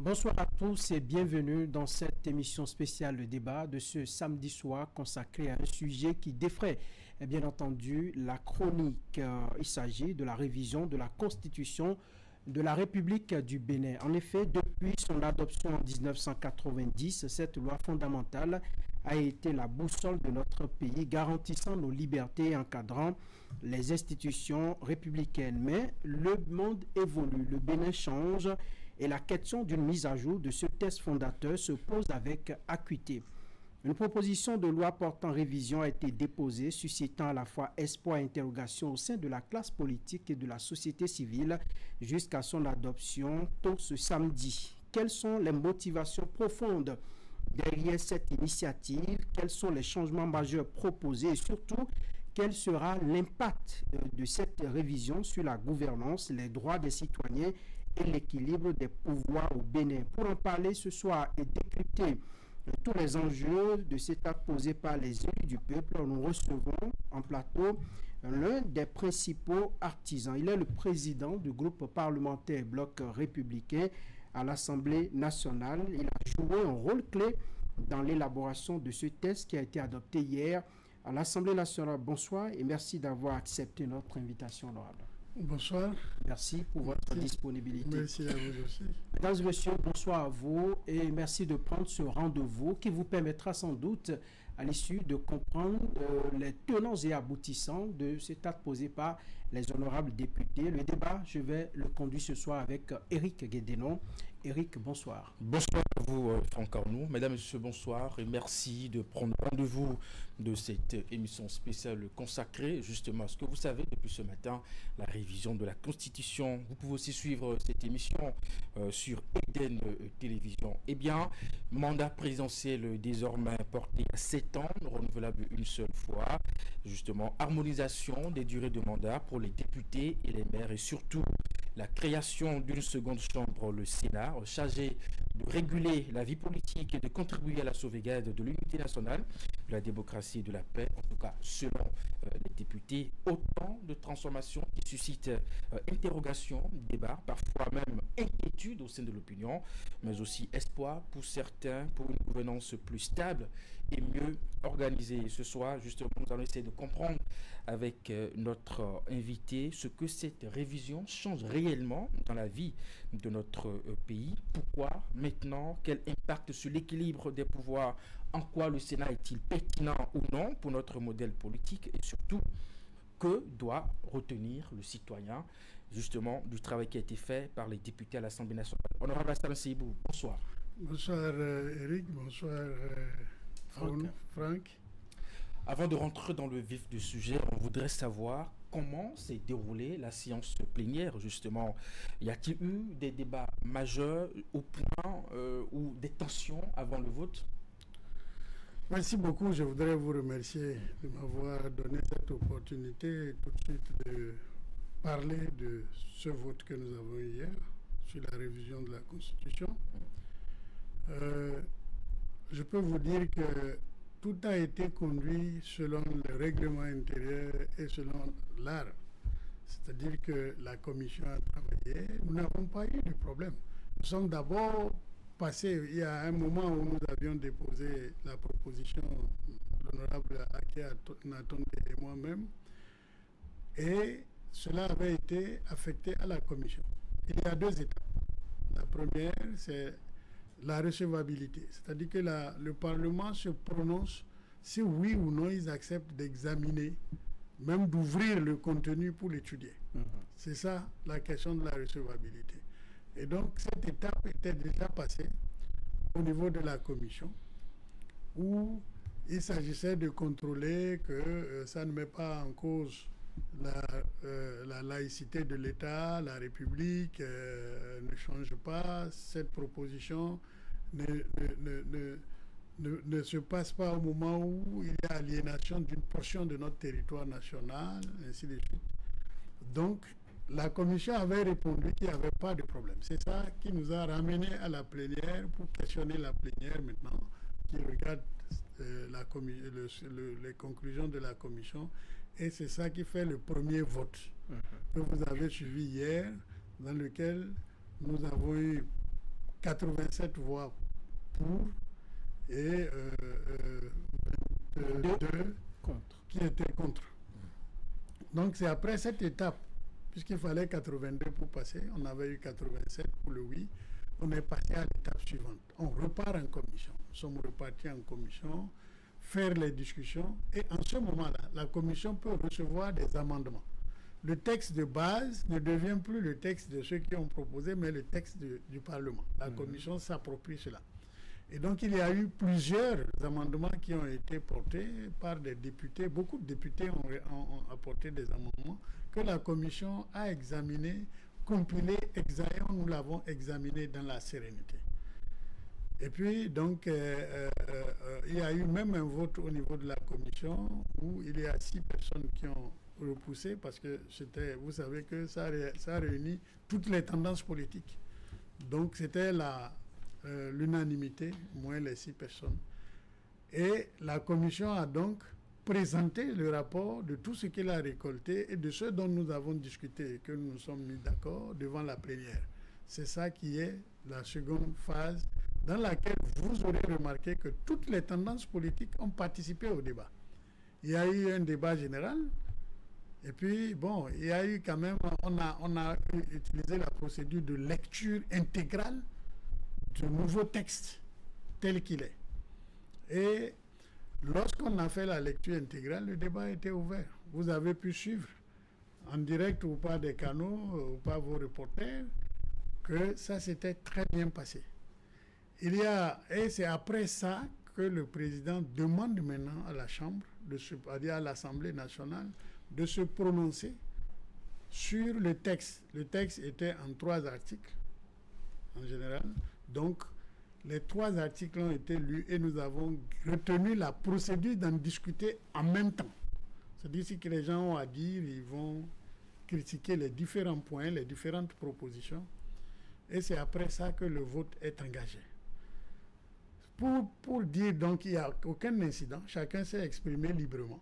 Bonsoir à tous et bienvenue dans cette émission spéciale de débat de ce samedi soir consacré à un sujet qui défraie bien entendu la chronique. Il s'agit de la révision de la Constitution de la République du Bénin. En effet, depuis son adoption en 1990, cette loi fondamentale a été la boussole de notre pays, garantissant nos libertés et encadrant les institutions républicaines. Mais le monde évolue, le Bénin change et la question d'une mise à jour de ce texte fondateur se pose avec acuité. Une proposition de loi portant révision a été déposée, suscitant à la fois espoir et interrogation au sein de la classe politique et de la société civile jusqu'à son adoption tôt ce samedi. Quelles sont les motivations profondes derrière cette initiative? Quels sont les changements majeurs proposés et surtout, quel sera l'impact de cette révision sur la gouvernance, les droits des citoyens et l'équilibre des pouvoirs au Bénin? Pour en parler ce soir et décrypter tous les enjeux de cet acte posé par les élus du peuple, nous recevons en plateau l'un des principaux artisans. Il est le président du groupe parlementaire Bloc républicain à l'Assemblée nationale. Il a joué un rôle clé dans l'élaboration de ce texte qui a été adopté hier à l'Assemblée nationale. Bonsoir et merci d'avoir accepté notre invitation, honorable. Bonsoir. Merci pour votre disponibilité. Merci à vous aussi. Mesdames et messieurs, bonsoir à vous et merci de prendre ce rendez-vous qui vous permettra sans doute à l'issue de comprendre les tenants et aboutissants de cet acte posé par les honorables députés. Le débat, je vais le conduire ce soir avec Éric Guédénon. Éric, bonsoir. Bonsoir à vous, Franck Arnaud. Mesdames et messieurs, bonsoir et merci de prendre rendez-vous de cette émission spéciale consacrée justement à ce que vous savez depuis ce matin, la révision de la Constitution. Vous pouvez aussi suivre cette émission sur Eden Télévision. Eh bien, mandat présidentiel désormais porté à 7 ans, renouvelable une seule fois. Justement, harmonisation des durées de mandat pour les députés et les maires et surtout la création d'une seconde chambre, le Sénat, chargé de réguler la vie politique et de contribuer à la sauvegarde de l'unité nationale, de la démocratie et de la paix. En tout cas, selon les députés, autant de transformations qui suscitent interrogations, débats, parfois même inquiétude au sein de l'opinion, mais aussi espoir pour certains pour une gouvernance plus stable et mieux organisée. Ce soir, justement, nous allons essayer de comprendre avec notre invité ce que cette révision change réellement dans la vie de notre pays. Pourquoi maintenant? Quel impact sur l'équilibre des pouvoirs? En quoi le Sénat est-il pertinent ou non pour notre modèle politique? Et surtout, que doit retenir le citoyen justement du travail qui a été fait par les députés à l'Assemblée nationale? Honorable Hassan Seibou, bonsoir. Bonsoir Eric, bonsoir Franck. Avant de rentrer dans le vif du sujet, on voudrait savoir comment s'est déroulée la séance plénière, justement. Y a-t-il eu des débats majeurs au point ou des tensions avant le vote? Merci beaucoup. Je voudrais vous remercier de m'avoir donné cette opportunité tout de suite de parler de ce vote que nous avons eu hier sur la révision de la Constitution. Je peux vous dire que tout a été conduit selon le règlement intérieur et selon l'art. C'est-à-dire que la commission a travaillé. Nous n'avons pas eu de problème. Nous sommes d'abord passés, il y a un moment où nous avions déposé la proposition de l'honorable Aké Natonde et moi-même, et cela avait été affecté à la commission. Il y a 2 étapes. La première, c'est la recevabilité, c'est-à-dire que le Parlement se prononce si oui ou non ils acceptent d'examiner, même d'ouvrir le contenu pour l'étudier. C'est ça la question de la recevabilité. Et donc cette étape était déjà passée au niveau de la commission, où il s'agissait de contrôler que ça ne met pas en cause la laïcité de l'État, la République ne change pas, cette proposition ne se passe pas au moment où il y a aliénation d'une portion de notre territoire national, ainsi de suite. Donc, la commission avait répondu qu'il n'y avait pas de problème. C'est ça qui nous a ramené à la plénière pour questionner la plénière maintenant, qui regarde les conclusions de la commission. Et c'est ça qui fait le premier vote que vous avez suivi hier, dans lequel nous avons eu 87 voix pour et 22 qui étaient contre. Donc c'est après cette étape, puisqu'il fallait 82 pour passer, on avait eu 87 pour le oui, on est passé à l'étape suivante. On repart en commission. Nous sommes repartis en commission, faire les discussions, et en ce moment-là, la commission peut recevoir des amendements. Le texte de base ne devient plus le texte de ceux qui ont proposé, mais le texte du Parlement. La commission s'approprie cela. Et donc, il y a eu plusieurs amendements qui ont été portés par des députés. Beaucoup de députés ont apporté des amendements que la commission a examinés, compilés, nous l'avons examiné dans la sérénité. Et puis, donc, il y a eu même un vote au niveau de la commission où il y a 6 personnes qui ont repoussé parce que c'était, vous savez que ça réunit toutes les tendances politiques. Donc, c'était l'unanimité, moins les 6 personnes. Et la commission a donc présenté le rapport de tout ce qu'elle a récolté et de ce dont nous avons discuté et que nous nous sommes mis d'accord devant la plénière. C'est ça qui est la seconde phase dans laquelle vous aurez remarqué que toutes les tendances politiques ont participé au débat. Il y a eu un débat général et puis, bon, il y a eu quand même, on a utilisé la procédure de lecture intégrale du nouveau texte tel qu'il est. Et lorsqu'on a fait la lecture intégrale, le débat était ouvert. Vous avez pu suivre en direct ou pas des canaux ou pas vos reporters que ça s'était très bien passé. Et c'est après ça que le président demande maintenant à la Chambre, c'est-à-dire à l'Assemblée nationale, de se prononcer sur le texte. Le texte était en 3 articles en général. Donc, les 3 articles ont été lus et nous avons retenu la procédure d'en discuter en même temps. C'est-à-dire que les gens ont à dire, ils vont critiquer les différents points, les différentes propositions. Et c'est après ça que le vote est engagé. Pour dire donc qu'il n'y a aucun incident, chacun s'est exprimé librement.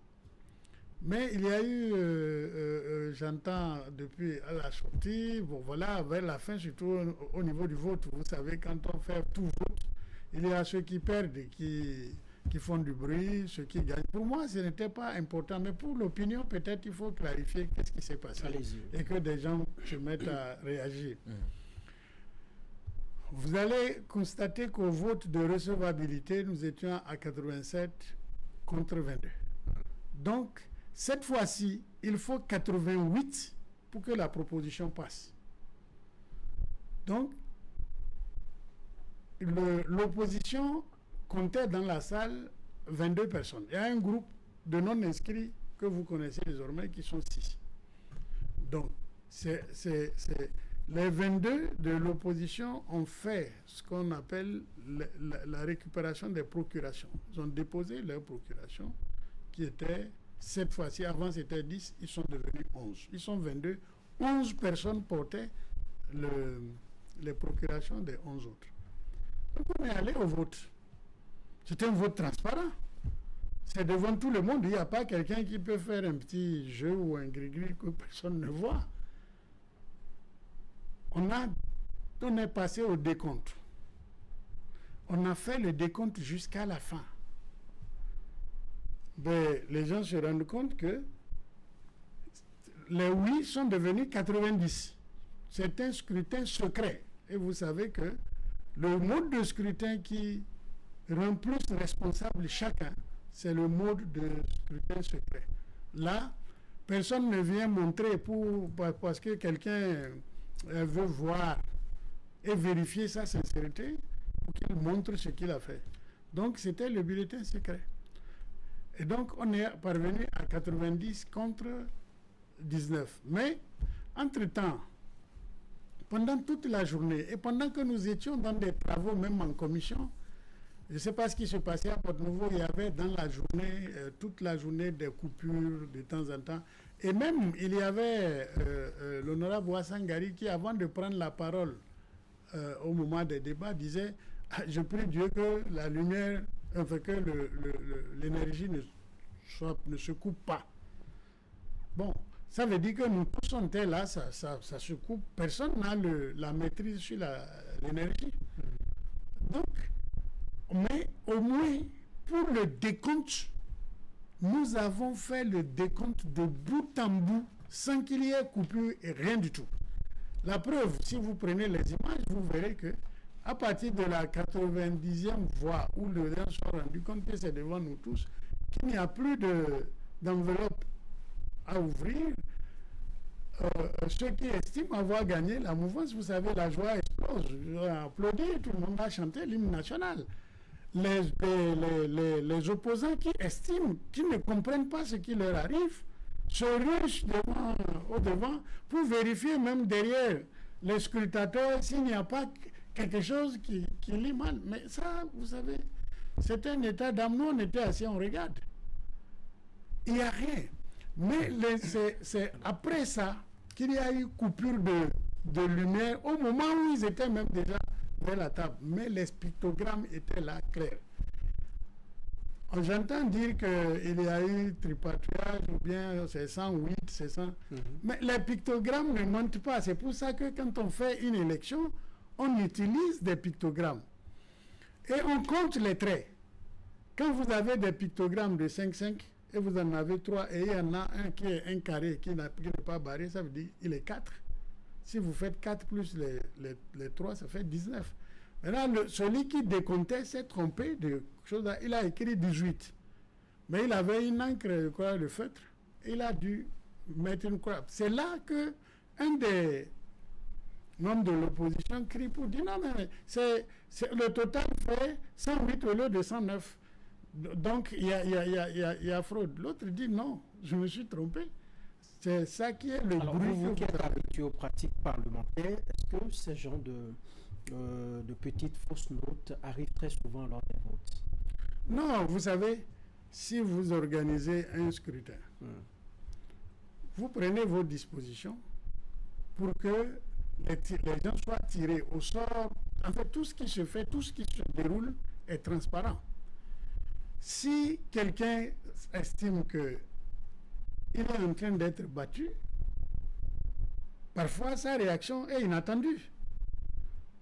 Mais il y a eu, j'entends depuis à la sortie, bon voilà, vers la fin, surtout au niveau du vote, vous savez, quand on fait tout vote, il y a ceux qui perdent, qui font du bruit, ceux qui gagnent. Pour moi, ce n'était pas important, mais pour l'opinion, peut-être il faut clarifier qu'est-ce qui s'est passé et que des gens se mettent à réagir. Vous allez constater qu'au vote de recevabilité, nous étions à 87 contre 22. Donc, cette fois-ci, il faut 88 pour que la proposition passe. Donc, l'opposition comptait dans la salle 22 personnes. Il y a un groupe de non-inscrits que vous connaissez désormais qui sont 6. Donc, les 22 de l'opposition ont fait ce qu'on appelle la récupération des procurations. Ils ont déposé leurs procurations qui étaient, cette fois-ci, avant c'était 10, ils sont devenus 11. Ils sont 22. 11 personnes portaient les procurations des 11 autres. Donc on est allé au vote. C'est un vote transparent. C'est devant tout le monde. Il n'y a pas quelqu'un qui peut faire un petit jeu ou un gris-gris que personne ne voit. On est passé au décompte. On a fait le décompte jusqu'à la fin. Mais les gens se rendent compte que les oui sont devenus 90. C'est un scrutin secret. Et vous savez que le mode de scrutin qui rend plus responsable chacun, c'est le mode de scrutin secret. Là, personne ne vient montrer parce que quelqu'un veut voir et vérifier sa sincérité pour qu'il montre ce qu'il a fait. Donc, c'était le bulletin secret. Et donc, on est parvenu à 90 contre 19. Mais, entre-temps, pendant toute la journée, et pendant que nous étions dans des travaux, même en commission, je ne sais pas ce qui se passait à Porte-Nouveau, il y avait dans la journée, toute la journée, des coupures de temps en temps. Et même, il y avait l'honorable Ouassangari qui, avant de prendre la parole au moment des débats, disait « Je prie Dieu que la lumière, enfin que l'énergie ne se coupe pas. » Bon, ça veut dire que nous tous on était là, ça se coupe. Personne n'a la maîtrise sur l'énergie. Donc, mais au moins, pour le décompte, nous avons fait le décompte de bout en bout, sans qu'il y ait coupure et rien du tout. La preuve, si vous prenez les images, vous verrez que à partir de la 90e voie où les gens sont rendus compte que c'est devant nous tous, qu'il n'y a plus d'enveloppe à ouvrir, ceux qui estiment avoir gagné la mouvance, vous savez, la joie explose. On a applaudi, tout le monde a chanté l'hymne national. Les opposants qui estiment, qui ne comprennent pas ce qui leur arrive, se rushent au devant pour vérifier même derrière les scrutateurs s'il n'y a pas quelque chose qui lit mal. Mais ça, vous savez, c'est un état d'âme. Nous, on était assis, on regarde. Il n'y a rien. Mais c'est après ça qu'il y a eu coupure de lumière au moment où ils étaient même déjà vers la table. Mais les pictogrammes étaient là, clairs. J'entends dire qu'il y a eu tripatouillage ou bien c'est 108, c'est 100. Mais les pictogrammes ne montent pas. C'est pour ça que quand on fait une élection, on utilise des pictogrammes. Et on compte les traits. Quand vous avez des pictogrammes de 5-5 et vous en avez 3 et il y en a un qui est un carré qui n'est pas barré, ça veut dire qu'il est 4. Si vous faites 4 plus les 3, ça fait 19. Maintenant, celui qui décomptait s'est trompé de chose là. Il a écrit 18. Mais il avait une encre de feutre. Il a dû mettre une croix. C'est là que un des membres de l'opposition crie pour dire non, mais le total fait 108 au lieu de 109. Donc, il y a fraude. L'autre dit non, je me suis trompé. C'est ça qui est le bruit. Vous qui êtes habitué aux pratiques parlementaires, est-ce que ce genre de petites fausses notes arrivent très souvent lors des votes? Non, vous savez, si vous organisez un scrutin, vous prenez vos dispositions pour que les gens soient tirés au sort. En fait, tout ce qui se fait, tout ce qui se déroule est transparent. Si quelqu'un estime qu'il est en train d'être battu, parfois sa réaction est inattendue.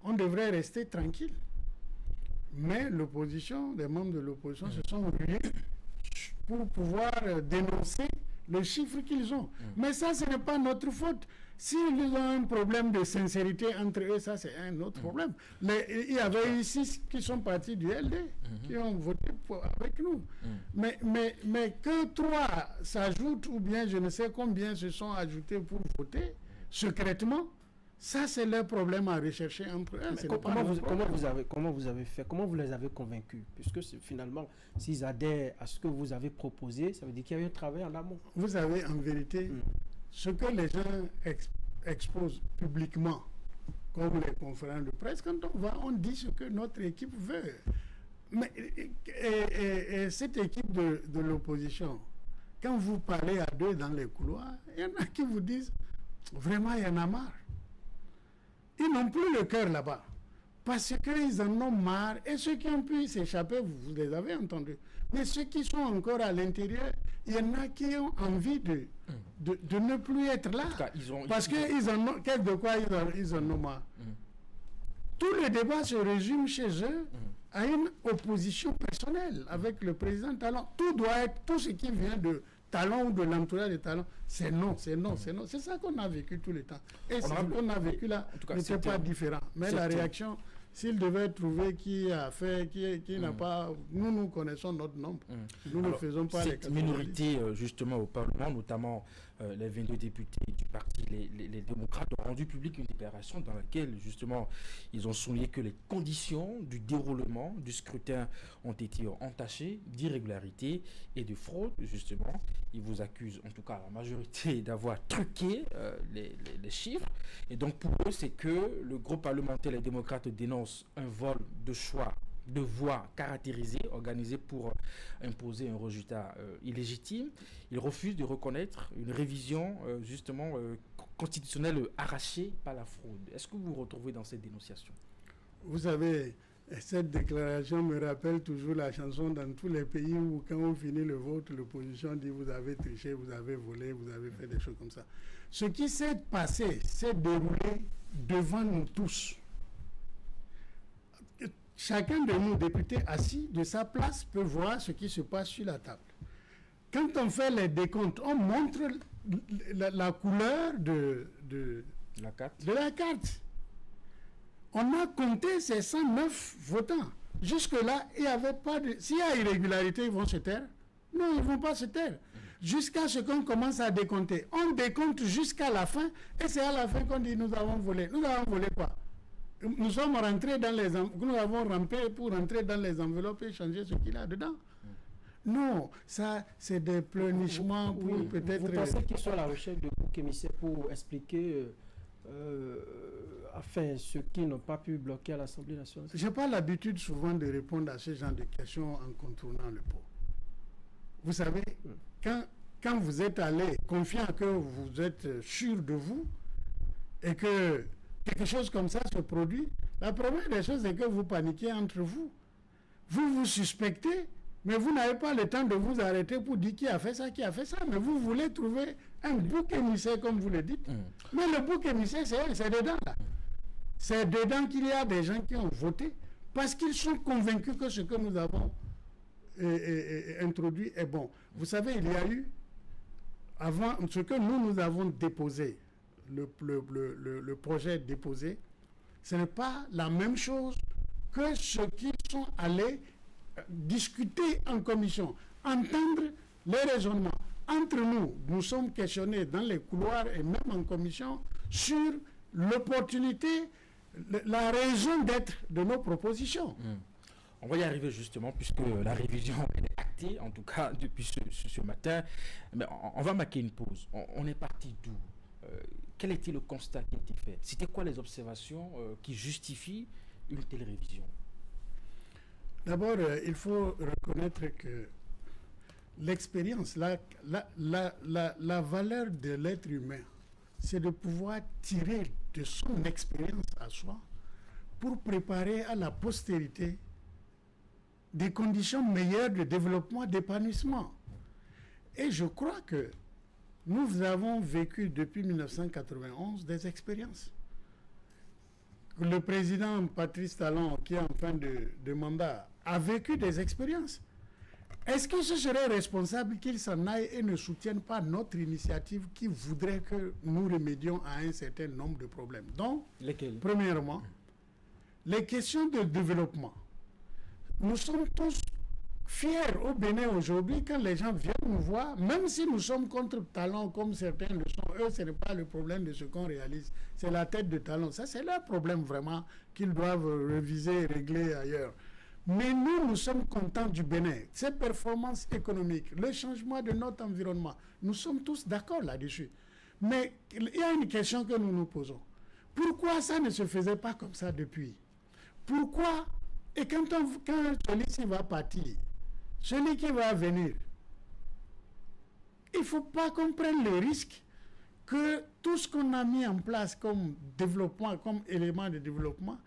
On devrait rester tranquille. Mais l'opposition, les membres de l'opposition se sont rués pour pouvoir dénoncer le chiffre qu'ils ont. Mais ça, ce n'est pas notre faute. S'ils ont un problème de sincérité entre eux, ça, c'est un autre problème. Mais il y avait eu 6 qui sont partis du LD, qui ont voté avec nous. Mais que 3 s'ajoutent, ou bien je ne sais combien se sont ajoutés pour voter secrètement, ça, c'est leur problème à rechercher entre eux. Comment vous avez fait? Comment vous les avez convaincus? Puisque finalement, s'ils adhèrent à ce que vous avez proposé, ça veut dire qu'il y a eu un travail en amont. Vous avez en vérité ce que les gens exposent publiquement, comme les conférences de presse. Quand on va, on dit ce que notre équipe veut. Mais et cette équipe de l'opposition, quand vous parlez à deux dans les couloirs, il y en a qui vous disent vraiment, il y en a marre. Ils n'ont plus le cœur là-bas. Parce qu'ils en ont marre. Et ceux qui ont pu s'échapper, vous les avez entendus. Mais ceux qui sont encore à l'intérieur, il y en a qui ont envie de ne plus être là. Cas, parce qu'ils en ont... Qu'est-ce de quoi ils en ont marre? Tout le débat se résume chez eux à une opposition personnelle avec le président Talon. Tout doit être... Tout ce qui vient de Talon ou de l'entourage de Talon, c'est non, c'est non, c'est non. C'est ça qu'on a vécu tout le temps. Et ce qu'on a vécu là n'était pas différent. Mais la réaction, s'il devait trouver qui a fait, qui n'a pas... Nous connaissons notre nombre. Nous ne faisons pas cette minorité, justement, au Parlement, notamment les 22 députés du parti, les démocrates, ont rendu public une déclaration dans laquelle, justement, ils ont souligné que les conditions du déroulement du scrutin ont été entachées d'irrégularités et de fraude, justement. Ils vous accusent, en tout cas la majorité, d'avoir truqué les chiffres. Et donc, pour eux, c'est que le groupe parlementaire, les démocrates, dénonce un vol de choix de voix caractérisées, organisées pour imposer un résultat illégitime. Il refuse de reconnaître une révision justement constitutionnelle arrachée par la fraude. Est-ce que vous vous retrouvez dans cette dénonciation? Vous savez, cette déclaration me rappelle toujours la chanson dans tous les pays où quand on finit le vote, l'opposition dit vous avez triché, vous avez volé, vous avez fait des choses comme ça. Ce qui s'est passé s'est déroulé devant nous tous. chacun de nous, députés assis de sa place, peut voir ce qui se passe sur la table. Quand on fait les décomptes, on montre la couleur de la carte. On a compté ces 109 votants. Jusque-là, il n'y avait pas de... S'il y a irrégularité, ils vont se taire? Non, ils ne vont pas se taire. Jusqu'à ce qu'on commence à décompter. On décompte jusqu'à la fin, et c'est à la fin qu'on dit nous avons volé. Nous avons volé quoi? Nous sommes rentrés dans les... Nous avons rampé pour rentrer dans les enveloppes et changer ce qu'il y a dedans. Non, ça, c'est des pleurnichements pour peut-être... Vous pensez qu'ils sont à la recherche de boucs émissaires pour expliquer... enfin, ceux qui n'ont pas pu bloquer à l'Assemblée nationale? Je n'ai pas l'habitude souvent de répondre à ce genre de questions en contournant le pot. Vous savez, quand vous êtes allé, confiant que vous êtes sûr de vous, et que quelque chose comme ça se produit, la première des choses, c'est que vous paniquez entre vous. Vous vous suspectez, mais vous n'avez pas le temps de vous arrêter pour dire qui a fait ça, mais vous voulez trouver un bouc émissaire, comme vous le dites. Mais le bouc émissaire, c'est dedans, là. C'est dedans qu'il y a des gens qui ont voté, parce qu'ils sont convaincus que ce que nous avons introduit est bon. Vous savez, il y a eu, avant, ce que nous avons déposé, le projet déposé, ce n'est pas la même chose que ce qu'ils sont allés discuter en commission, entendre les raisonnements. Entre nous, nous sommes questionnés dans les couloirs et même en commission sur l'opportunité, la raison d'être de nos propositions. On va y arriver justement, puisque la révision est actée, en tout cas depuis ce matin. Mais on va marquer une pause. On est parti d'où? Quel était le constat qui a été fait? C'était quoi les observations qui justifient une telle révision? D'abord, il faut reconnaître que l'expérience, la valeur de l'être humain, c'est de pouvoir tirer de son expérience à soi pour préparer à la postérité des conditions meilleures de développement, d'épanouissement. Et je crois que nous avons vécu depuis 1991 des expériences. Le président Patrice Talon, qui est en fin de mandat, a vécu des expériences. Est-ce que ce serait responsable qu'il s'en aille et ne soutienne pas notre initiative qui voudrait que nous remédions à un certain nombre de problèmes? Donc, lesquels? Premièrement, les questions de développement. Nous sommes tous fiers au Bénin aujourd'hui quand les gens viennent nous voir, même si nous sommes contre Talon comme certains le sont. Eux, ce n'est pas le problème de ce qu'on réalise, c'est la tête de Talon. Ça, c'est leur problème vraiment qu'ils doivent réviser et régler ailleurs. Mais nous sommes contents du Bénin, ses performances économiques, le changement de notre environnement. Nous sommes tous d'accord là-dessus. Mais il y a une question que nous nous posons. Pourquoi ça ne se faisait pas comme ça depuis? Pourquoi? Et quand celui-ci va partir, celui qui va venir, il ne faut pas qu'on prenne le risque que tout ce qu'on a mis en place comme développement, comme élément de développement,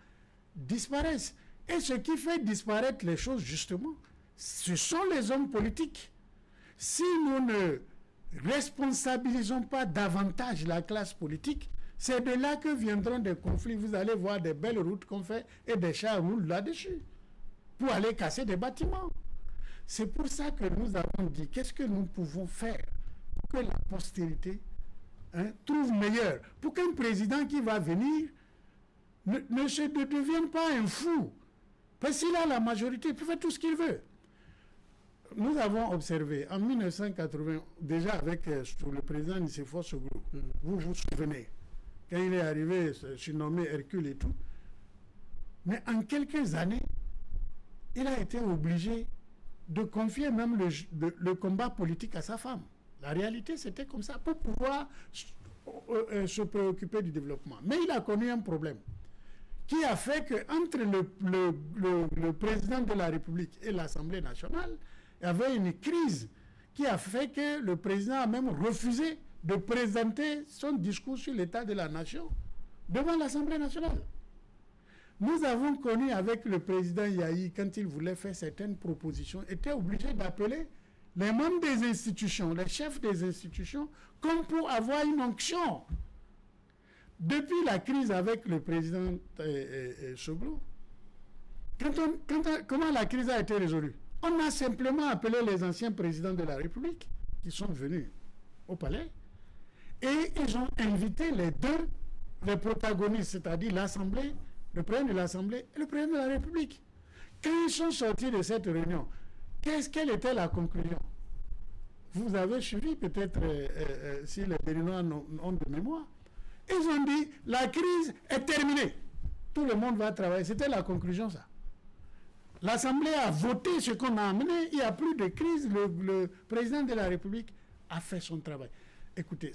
disparaisse. Et ce qui fait disparaître les choses, justement, ce sont les hommes politiques. Si nous ne responsabilisons pas davantage la classe politique, c'est de là que viendront des conflits. Vous allez voir des belles routes qu'on fait et des chars roulent là-dessus pour aller casser des bâtiments. C'est pour ça que nous avons dit, qu'est-ce que nous pouvons faire pour que la postérité trouve meilleur, pour qu'un président qui va venir ne devienne pas un fou. Parce qu'il a la majorité, il peut faire tout ce qu'il veut. Nous avons observé en 1980, déjà avec sous le président Nicéphore Soglou, vous vous souvenez, quand il est arrivé, surnommé Hercule et tout, mais en quelques années, il a été obligé de confier même le combat politique à sa femme. La réalité, c'était comme ça, pour pouvoir se préoccuper du développement. Mais il a connu un problème qui a fait qu'entre le président de la République et l'Assemblée nationale, il y avait une crise qui a fait que le président a même refusé de présenter son discours sur l'état de la nation devant l'Assemblée nationale. Nous avons connu avec le président Yahi, quand il voulait faire certaines propositions, était obligé d'appeler les membres des institutions, les chefs des institutions, comme pour avoir une onction. Depuis la crise avec le président Soglou, Comment la crise a été résolue? On a simplement appelé les anciens présidents de la République qui sont venus au palais et ils ont invité les protagonistes, c'est-à-dire l'Assemblée, le président de l'Assemblée et le président de la République. Quand ils sont sortis de cette réunion, quelle était la conclusion? Vous avez suivi peut-être si les Béninois ont de mémoire. Ils ont dit la crise est terminée. Tout le monde va travailler. C'était la conclusion, ça. L'Assemblée a voté ce qu'on a amené. Il n'y a plus de crise. Le président de la République a fait son travail. Écoutez,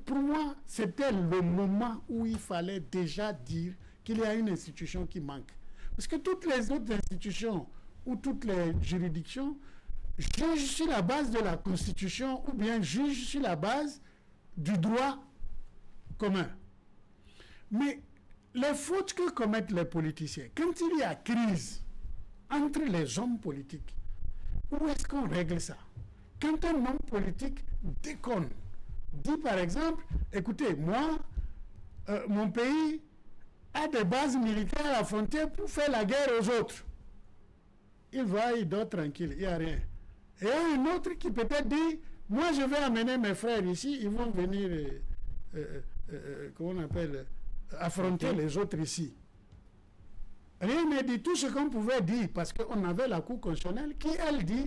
pour moi, c'était le moment où il fallait déjà dire qu'il y a une institution qui manque. Parce que toutes les autres institutions ou toutes les juridictions jugent sur la base de la Constitution ou bien jugent sur la base du droit commun. Mais les fautes que commettent les politiciens, quand il y a crise entre les hommes politiques, où est-ce qu'on règle ça? Quand un homme politique déconne, dit par exemple, écoutez, moi, mon pays a des bases militaires à la frontière pour faire la guerre aux autres. Il va, il dort tranquille, il n'y a rien. Et il y a un autre qui peut-être dit, moi je vais amener mes frères ici, ils vont venir, comment on appelle, affronter les autres ici. Rien n'est dit, tout ce qu'on pouvait dire, parce qu'on avait la Cour constitutionnelle qui, elle, dit,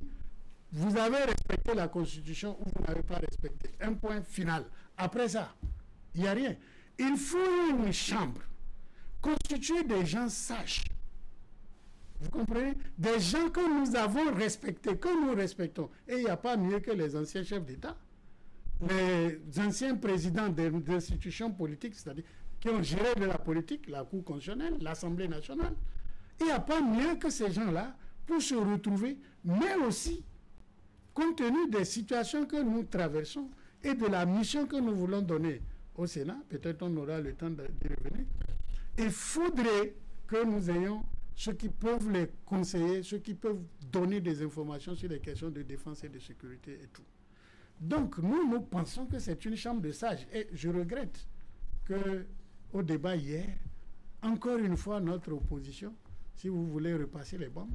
vous avez respecté la Constitution ou vous n'avez pas respecté. Un point final. Après ça, il n'y a rien. Il faut une chambre constituée des gens sages. Vous comprenez? Des gens que nous avons respectés, que nous respectons. Et il n'y a pas mieux que les anciens chefs d'État, les anciens présidents des institutions politiques, c'est-à-dire qui ont géré de la politique, la Cour constitutionnelle, l'Assemblée nationale. Il n'y a pas mieux que ces gens-là pour se retrouver, mais aussi, compte tenu des situations que nous traversons et de la mission que nous voulons donner au Sénat, peut-être on aura le temps d'y revenir, il faudrait que nous ayons ceux qui peuvent les conseiller, ceux qui peuvent donner des informations sur les questions de défense et de sécurité et tout. Donc, nous pensons que c'est une chambre de sages. Et je regrette qu'au débat hier, encore une fois, notre opposition, si vous voulez repasser les bombes,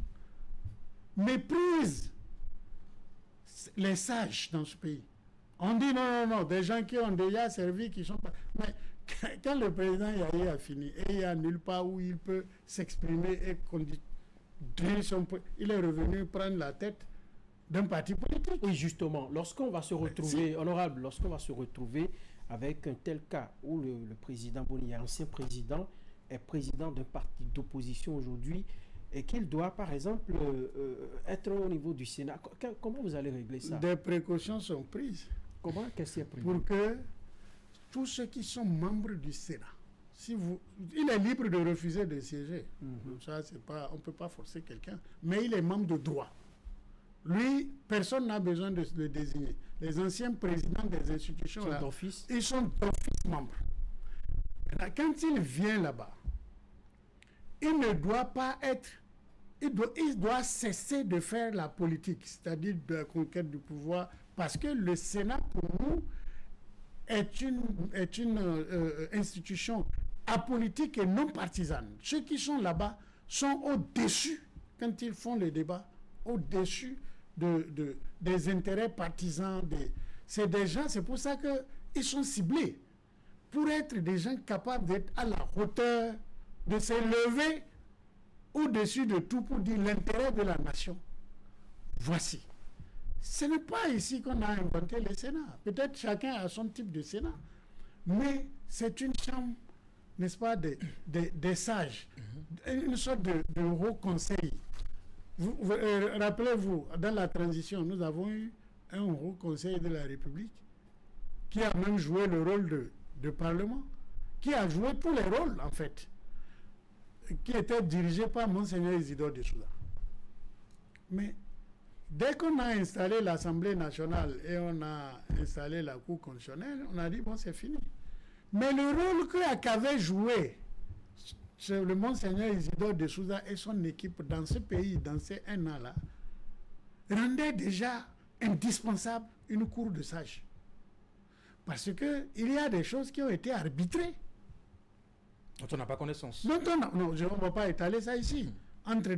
méprise les sages dans ce pays. On dit non, des gens qui ont déjà servi, qui sont pas... Mais quand le président Yahya a fini, et il n'y a nulle part où il peut s'exprimer et dire son... Il est revenu prendre la tête d'un parti politique. Oui, justement, lorsqu'on va se retrouver, honorable, lorsqu'on va se retrouver avec un tel cas où le président Boni, ancien président, est président d'un parti d'opposition aujourd'hui, et qu'il doit, par exemple, être au niveau du Sénat. Comment vous allez régler ça? Des précautions sont prises. Comment? Qu'est-ce qui est pris? Pour que tous ceux qui sont membres du Sénat, il est libre de refuser de siéger. Ça, c'est pas, on ne peut pas forcer quelqu'un, mais il est membre de droit. Lui, personne n'a besoin de le désigner. Les anciens présidents des institutions, là, ils sont d'office membres. Maintenant, quand il vient là-bas, il ne doit pas être... Il doit cesser de faire la politique, c'est-à-dire de la conquête du pouvoir, parce que le Sénat, pour nous, est une institution apolitique et non partisane. Ceux qui sont là-bas sont au-dessus, quand ils font les débats, au-dessus des intérêts partisans. C'est des gens, c'est pour ça qu'ils sont ciblés, pour être des gens capables d'être à la hauteur, de se lever au-dessus de tout pour dire l'intérêt de la nation. Voici. Ce n'est pas ici qu'on a inventé le Sénat. Peut-être chacun a son type de Sénat. Mais c'est une chambre, n'est-ce pas, des sages. Une sorte de haut conseil. Rappelez-vous, dans la transition, nous avons eu un haut conseil de la République qui a même joué le rôle de Parlement, qui a joué tous les rôles, en fait, qui était dirigé par Monseigneur Isidore de Souza. Mais dès qu'on a installé l'Assemblée nationale et on a installé la Cour constitutionnelle, on a dit, bon, c'est fini. Mais le rôle qu'avait joué le Monseigneur Isidore de Souza et son équipe dans ce pays, dans ces 1 an-là, rendait déjà indispensable une cour de sages. Parce qu'il y a des choses qui ont été arbitrées. Dont on n'a pas connaissance. Non, je ne vais pas étaler ça ici. entre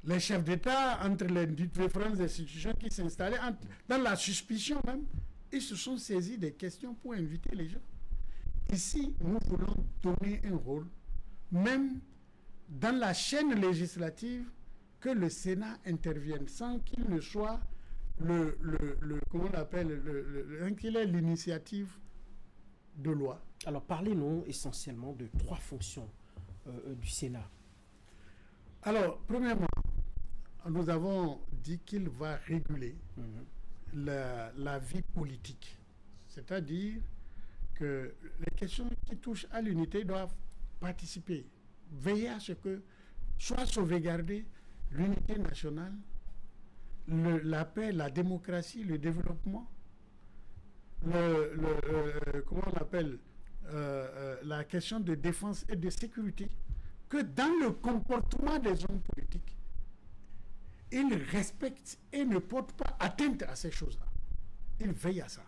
les chefs d'État, entre les différentes institutions qui s'installaient, dans la suspicion même. Ils se sont saisis des questions pour inviter les gens. Ici, nous voulons donner un rôle, même dans la chaîne législative, que le Sénat intervienne sans qu'il ne soit comment on appelle, qu'il ait l'initiative de loi. Alors, parlez-nous essentiellement de 3 fonctions du Sénat. Alors, premièrement, nous avons dit qu'il va réguler la vie politique. C'est-à-dire que les questions qui touchent à l'unité doivent participer, veiller à ce que soit sauvegardée l'unité nationale, la paix, la démocratie, le développement, comment on appelle, la question de défense et de sécurité, que dans le comportement des hommes politiques, ils respectent et ne portent pas atteinte à ces choses-là. Ils veillent à ça.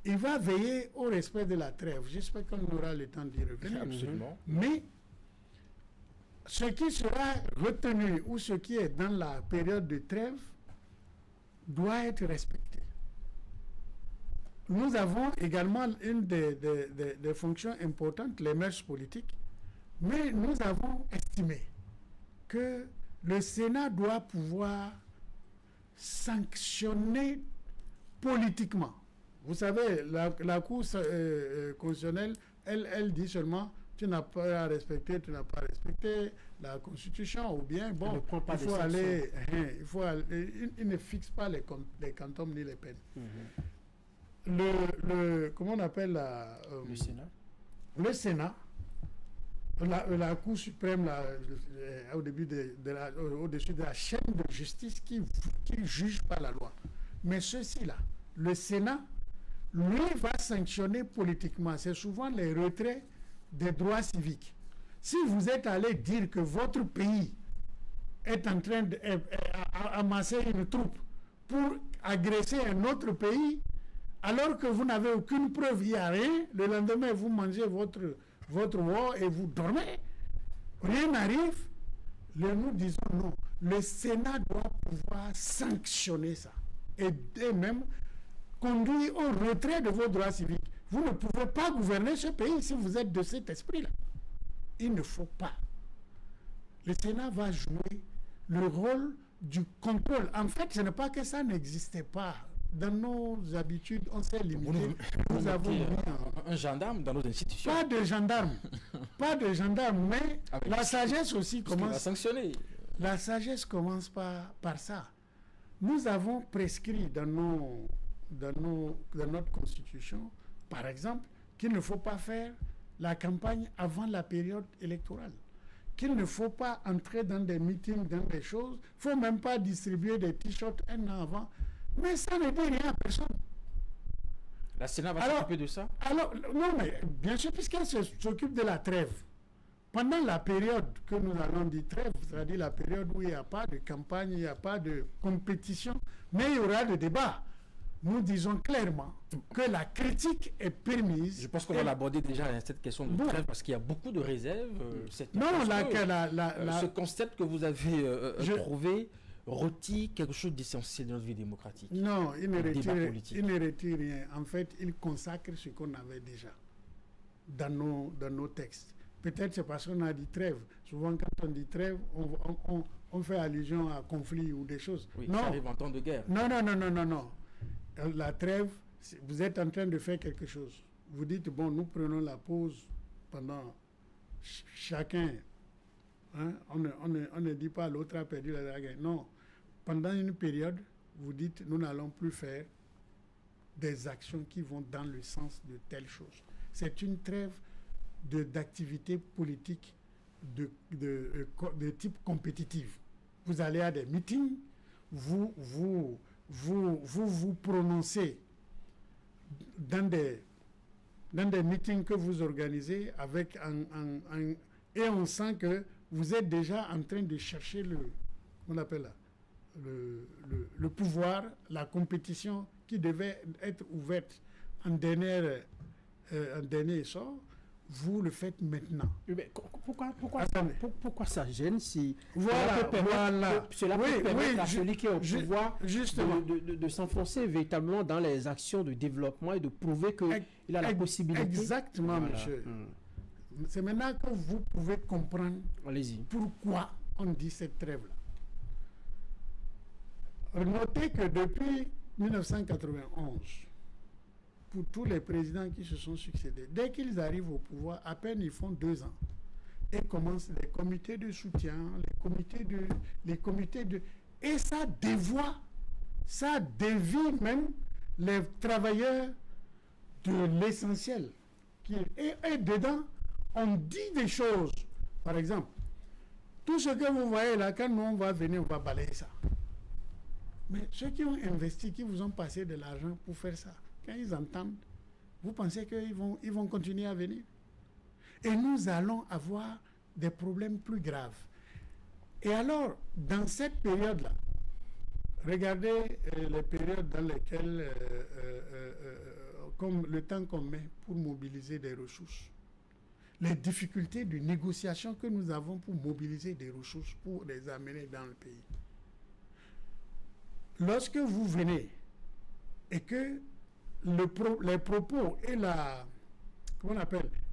Il va veiller au respect de la trêve. J'espère qu'on aura le temps d'y revenir. Absolument. Mais ce qui sera retenu ou ce qui est dans la période de trêve doit être respecté. Nous avons également une des fonctions importantes, les mœurs politiques, mais nous avons estimé que le Sénat doit pouvoir sanctionner politiquement. Vous savez, la Cour constitutionnelle, elle dit seulement tu n'as pas respecté, tu n'as pas respecté la Constitution, ou bien, bon, il ne fixe pas les quantums ni les peines. Comment on appelle le Sénat? Le Sénat, la Cour suprême, au-dessus de la chaîne de justice qui juge par la loi. Mais ceci-là, le Sénat, lui, va sanctionner politiquement. C'est souvent les retraits des droits civiques. Si vous êtes allé dire que votre pays est en train d'amasser une troupe pour agresser un autre pays, alors que vous n'avez aucune preuve, il n'y a rien, le lendemain, vous mangez votre war et vous dormez, rien n'arrive, nous disons non. Le Sénat doit pouvoir sanctionner ça et même conduire au retrait de vos droits civiques. Vous ne pouvez pas gouverner ce pays si vous êtes de cet esprit-là. Il ne faut pas. Le Sénat va jouer le rôle du contrôle. En fait, ce n'est pas que ça n'existait pas. Dans nos habitudes, on s'est limité. Nous avons mis un gendarme dans nos institutions. Pas de gendarme. Pas de gendarme, mais la sagesse aussi commence. Sanctionner. La sagesse commence par ça. Nous avons prescrit dans notre constitution, par exemple, qu'il ne faut pas faire la campagne avant la période électorale, qu'il ne faut pas entrer dans des meetings, dans des choses, il ne faut même pas distribuer des t-shirts un an avant, mais ça ne dit rien à personne. La Sénat va s'occuper de ça? Alors, non, mais bien sûr, puisqu'elle s'occupe de la trêve. Pendant la période que nous allons dire trêve, c'est-à-dire la période où il n'y a pas de campagne, il n'y a pas de compétition, mais il y aura des débats. Nous disons clairement que la critique est permise. Je pense qu'on va l'aborder déjà cette question de trêve parce qu'il y a beaucoup de réserves. Ce concept que vous avez trouvé retire quelque chose d'essentiel dans notre vie démocratique. Non, il ne retire rien. En fait, il consacre ce qu'on avait déjà dans nos textes. Peut-être c'est parce qu'on a dit trêve. Souvent, quand on dit trêve, on fait allusion à conflit ou des choses. Oui, ça arrive en temps de guerre. Non. La trêve, vous êtes en train de faire quelque chose. Vous dites, bon, nous prenons la pause pendant chacun. Hein? On ne dit pas l'autre a perdu la guerre. Non. Pendant une période, vous dites, nous n'allons plus faire des actions qui vont dans le sens de telle chose. C'est une trêve d'activité politique de type compétitif. Vous allez à des meetings, vous prononcez dans des meetings que vous organisez avec et on sent que vous êtes déjà en train de chercher le pouvoir, la compétition qui devait être ouverte en dernier essor. vous le faites maintenant. Mais pourquoi ça gêne si Voilà. Cela peut permettre à celui qui est au pouvoir justement de s'enfoncer véritablement dans les actions de développement et de prouver qu'il a la possibilité. Exactement, voilà. Monsieur. C'est maintenant que vous pouvez comprendre pourquoi on dit cette trêve-là. Notez que depuis 1991, pour tous les présidents qui se sont succédés, dès qu'ils arrivent au pouvoir, à peine ils font 2 ans, et commencent les comités de soutien, les comités de... Et ça dévoie, ça dévie même les travailleurs de l'essentiel. Et dedans, on dit des choses. Par exemple, tout ce que vous voyez là, quand nous on va venir, on va balayer ça. Mais ceux qui ont investi, qui vous ont passé de l'argent pour faire ça, quand ils entendent, vous pensez qu'ils vont continuer à venir? Et nous allons avoir des problèmes plus graves. Et alors, dans cette période-là, regardez les périodes dans lesquelles, comme le temps qu'on met pour mobiliser des ressources, les difficultés de négociation que nous avons pour mobiliser des ressources, pour les amener dans le pays. Lorsque vous venez et que les propos et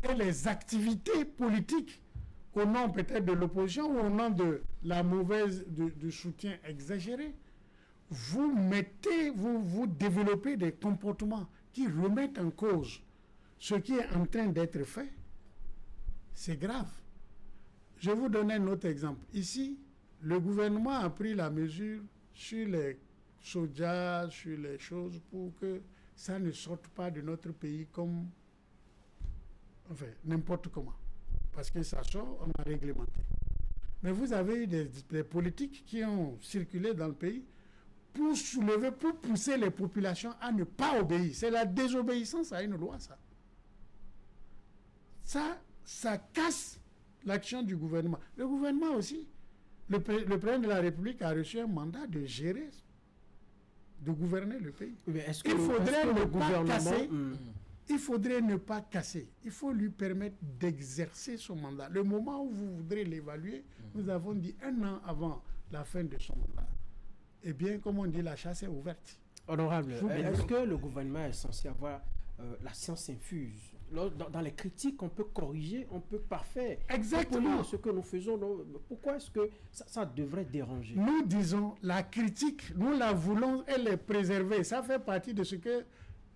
et les activités politiques au nom peut-être de l'opposition ou au nom de la du soutien exagéré, vous développez des comportements qui remettent en cause ce qui est en train d'être fait. C'est grave. Je vous donne un autre exemple. Ici, le gouvernement a pris la mesure sur les soja, sur les choses pour que ça ne sorte pas de notre pays comme n'importe comment. Parce que ça sort, on a réglementé. Mais vous avez eu des politiques qui ont circulé dans le pays pour pousser les populations à ne pas obéir. C'est la désobéissance à une loi, ça. Ça casse l'action du gouvernement. Le gouvernement aussi, le président de la République a reçu un mandat de gérer, de gouverner le pays. Il faudrait ne pas casser. Il faut lui permettre d'exercer son mandat. Le moment où vous voudrez l'évaluer, nous avons dit 1 an avant la fin de son mandat. Eh bien, comme on dit, la chasse est ouverte. Honorable, est-ce que le gouvernement est censé avoir la science infuse? Dans les critiques, on peut corriger, on peut parfaire. Exactement. Ce que nous faisons, pourquoi est-ce que ça devrait déranger? Nous disons, la critique, nous la voulons, elle est préservée. Ça fait partie de ce que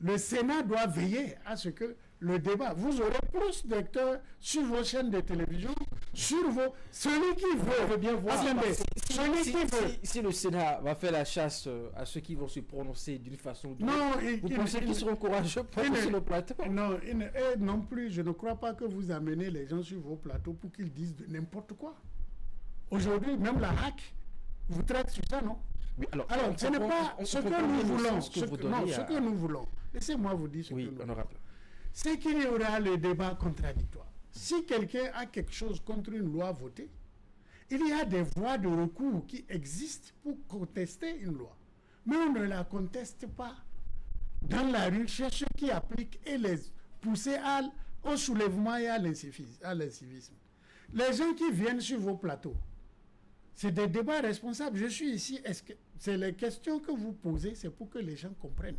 le Sénat doit veiller à ce que le débat. Vous aurez plus d'acteurs sur vos chaînes de télévision, sur vos... Celui qui veut bien voir. Si le Sénat va faire la chasse à ceux qui vont se prononcer d'une façon ou d'une autre, vous pensez qu'ils seront courageux pour sur le plateau? Non plus, je ne crois pas que vous amenez les gens sur vos plateaux pour qu'ils disent de n'importe quoi. Aujourd'hui, même la hack vous traite sur ça, non? Alors, ce n'est pas ce que nous voulons. Ce que nous voulons. Laissez-moi vous dire ce que nous voulons. C'est qu'il y aura le débat contradictoire. Si quelqu'un a quelque chose contre une loi votée, il y a des voies de recours qui existent pour contester une loi. Mais on ne la conteste pas dans la rue chez ceux qui appliquent et les pousser au soulèvement et à l'incivisme. Les gens qui viennent sur vos plateaux, c'est des débats responsables. Je suis ici, c'est les questions que vous posez, c'est pour que les gens comprennent.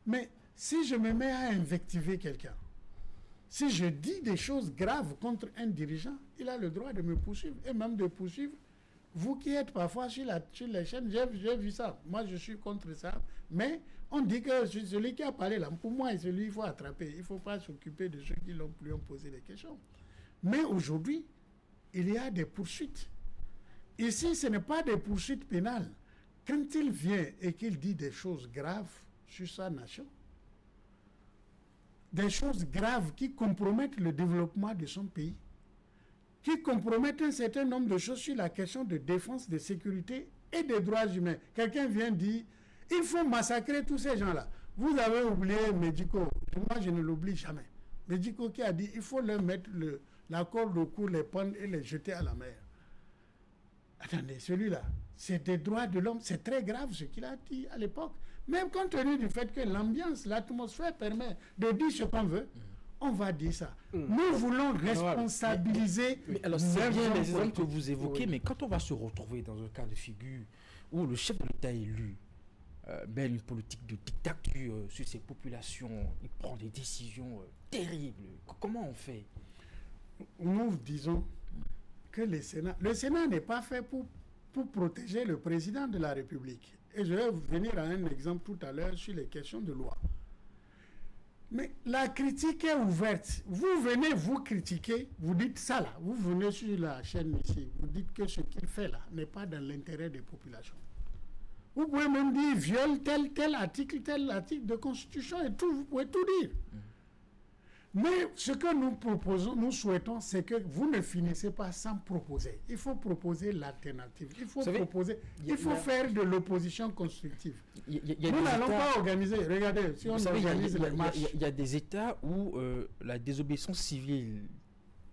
Mais si je me mets à invectiver quelqu'un, si je dis des choses graves contre un dirigeant, il a le droit de me poursuivre et même de poursuivre. Vous qui êtes parfois sur les chaînes, j'ai vu ça. Moi, je suis contre ça. Mais on dit que celui qui a parlé là, pour moi, celui qu'il faut attraper. Il ne faut pas s'occuper de ceux qui lui ont posé des questions. Mais aujourd'hui, il y a des poursuites. Ici, ce n'est pas des poursuites pénales. Quand il vient et qu'il dit des choses graves sur sa nation, des choses graves qui compromettent le développement de son pays, qui compromettent un certain nombre de choses sur la question de défense, de sécurité et des droits humains. Quelqu'un vient dire, il faut massacrer tous ces gens-là. Vous avez oublié Medico, moi je ne l'oublie jamais. Medico qui a dit, il faut leur mettre la corde au cou, les pendre et les jeter à la mer. Attendez, celui-là, c'est des droits de l'homme, c'est très grave ce qu'il a dit à l'époque. Même compte tenu du fait que l'ambiance, l'atmosphère permet de dire ce qu'on veut, on va dire ça. Nous voulons responsabiliser. Mais alors, c'est bien les exemples que vous évoquez, mais quand on va se retrouver dans un cas de figure où le chef de l'État élu mène une politique de dictature sur ses populations, il prend des décisions terribles, comment on fait? Nous disons que le Sénat n'est pas fait pour protéger le président de la République. Et je vais venir à un exemple tout à l'heure sur les questions de loi. Mais la critique est ouverte. Vous venez vous critiquer, vous dites ça là, vous venez sur la chaîne ici, vous dites que ce qu'il fait là n'est pas dans l'intérêt des populations. Vous pouvez même dire viole tel article de constitution et tout, vous pouvez tout dire. Mais ce que nous proposons, nous souhaitons, c'est que vous ne finissez pas sans proposer. Il faut proposer l'alternative. Il faut proposer. Il faut faire de l'opposition constructive. Nous n'allons pas organiser. Regardez, si on organise les marches. Il y a des États où la désobéissance civile,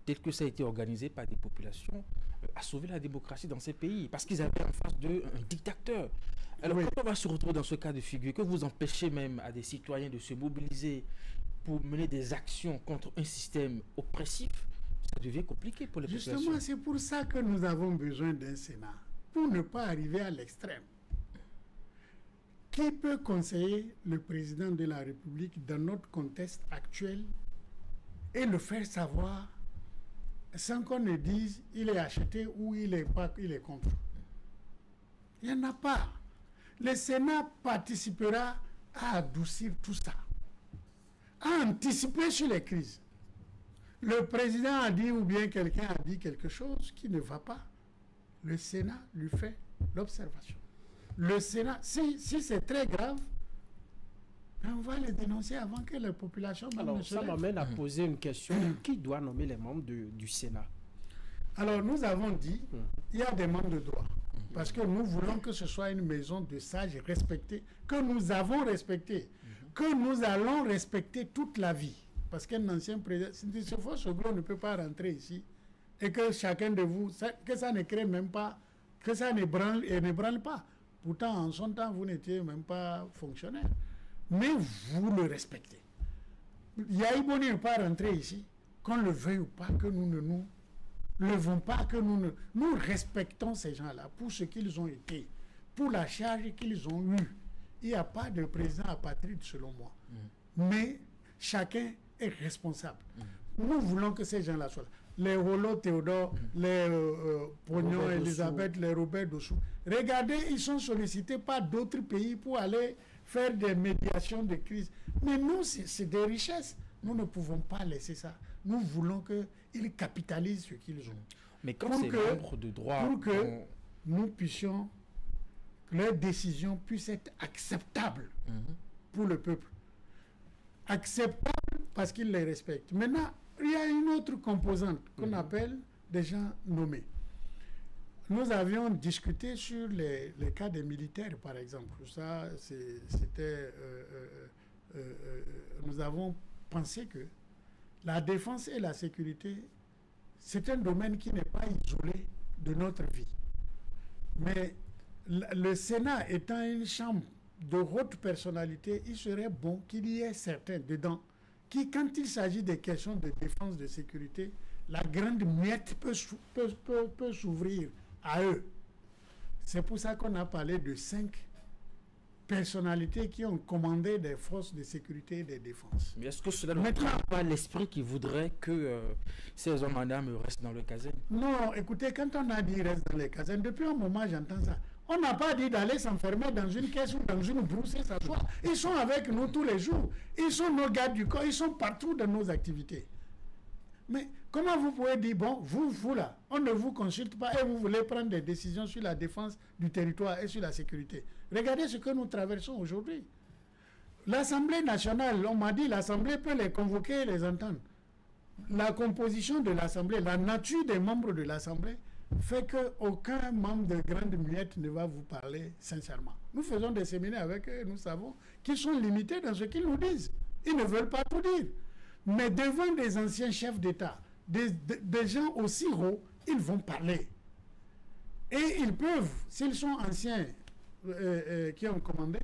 telle que ça a été organisé par des populations, a sauvé la démocratie dans ces pays, parce qu'ils avaient en face d'eux un dictateur. Alors quand on va se retrouver dans ce cas de figure, que vous empêchez même à des citoyens de se mobiliser pour mener des actions contre un système oppressif, ça devient compliqué pour les populations. Justement, c'est pour ça que nous avons besoin d'un Sénat, pour ne pas arriver à l'extrême. Qui peut conseiller le président de la République dans notre contexte actuel et le faire savoir sans qu'on ne dise il est acheté ou il est contre? Il n'y en a pas. Le Sénat participera à adoucir tout ça, à anticiper sur les crises. Le président a dit ou bien quelqu'un a dit quelque chose qui ne va pas. Le Sénat lui fait l'observation. Le Sénat, si c'est très grave, on va les dénoncer avant que la population ne se lève. Alors, ça m'amène à poser une question. Qui doit nommer les membres du Sénat? Alors, nous avons dit, il y a des membres de droit. Parce que nous voulons que ce soit une maison de sages respectée, que nous avons respectée, que nous allons respecter toute la vie. Parce qu'un ancien président, ce Soglo ne peut pas rentrer ici et que chacun de vous, que ça ne crée même pas, que ça ne branle pas. Pourtant, en son temps, vous n'étiez même pas fonctionnaire. Mais vous le respectez. Yaïboni ne peut pas rentrer ici, qu'on le veuille ou pas, que nous ne nous levons pas, que nous respectons ces gens-là pour ce qu'ils ont été, pour la charge qu'ils ont eue. Il n'y a pas de président apatride selon moi. Mais chacun est responsable. Nous voulons que ces gens-là soient là. Les Rollo Théodore, les Pognon Elisabeth, les Robert Dossou. Regardez, ils sont sollicités par d'autres pays pour aller faire des médiations de crise. Mais nous, c'est des richesses. Nous ne pouvons pas laisser ça. Nous voulons qu'ils capitalisent ce qu'ils ont. Mais quand c'est membre de droit... Pour que nous puissions, que leurs décisions puissent être acceptables pour le peuple. Acceptables parce qu'ils les respectent. Maintenant, il y a une autre composante qu'on appelle des gens nommés. Nous avions discuté sur les cas des militaires, par exemple. Ça, c'était... nous avons pensé que la défense et la sécurité, c'est un domaine qui n'est pas isolé de notre vie. Mais le Sénat étant une chambre de haute personnalité, il serait bon qu'il y ait certains dedans qui, quand il s'agit des questions de défense, de sécurité, la grande miette peut s'ouvrir à eux. C'est pour ça qu'on a parlé de 5 personnalités qui ont commandé des forces de sécurité et de défense. Mais est-ce que cela ne prend pas l'esprit qui voudrait que ces hommes en armes restent dans le casernes? Non, écoutez, quand on a dit restent dans les casernes, depuis un moment j'entends ça. On n'a pas dit d'aller s'enfermer dans une caisse ou dans une brousse et s'asseoir. Ils sont avec nous tous les jours. Ils sont nos gardes du corps. Ils sont partout dans nos activités. Mais comment vous pouvez dire, bon, vous là, on ne vous consulte pas et vous voulez prendre des décisions sur la défense du territoire et sur la sécurité? Regardez ce que nous traversons aujourd'hui. L'Assemblée nationale, on m'a dit, l'Assemblée peut les convoquer et les entendre. La composition de l'Assemblée, la nature des membres de l'Assemblée fait qu'aucun membre de grande muette ne va vous parler sincèrement. Nous faisons des séminaires avec eux, nous savons qu'ils sont limités dans ce qu'ils nous disent. Ils ne veulent pas tout dire. Mais devant des anciens chefs d'État, des gens aussi hauts, ils vont parler. Et ils peuvent, s'ils sont anciens qui ont commandé,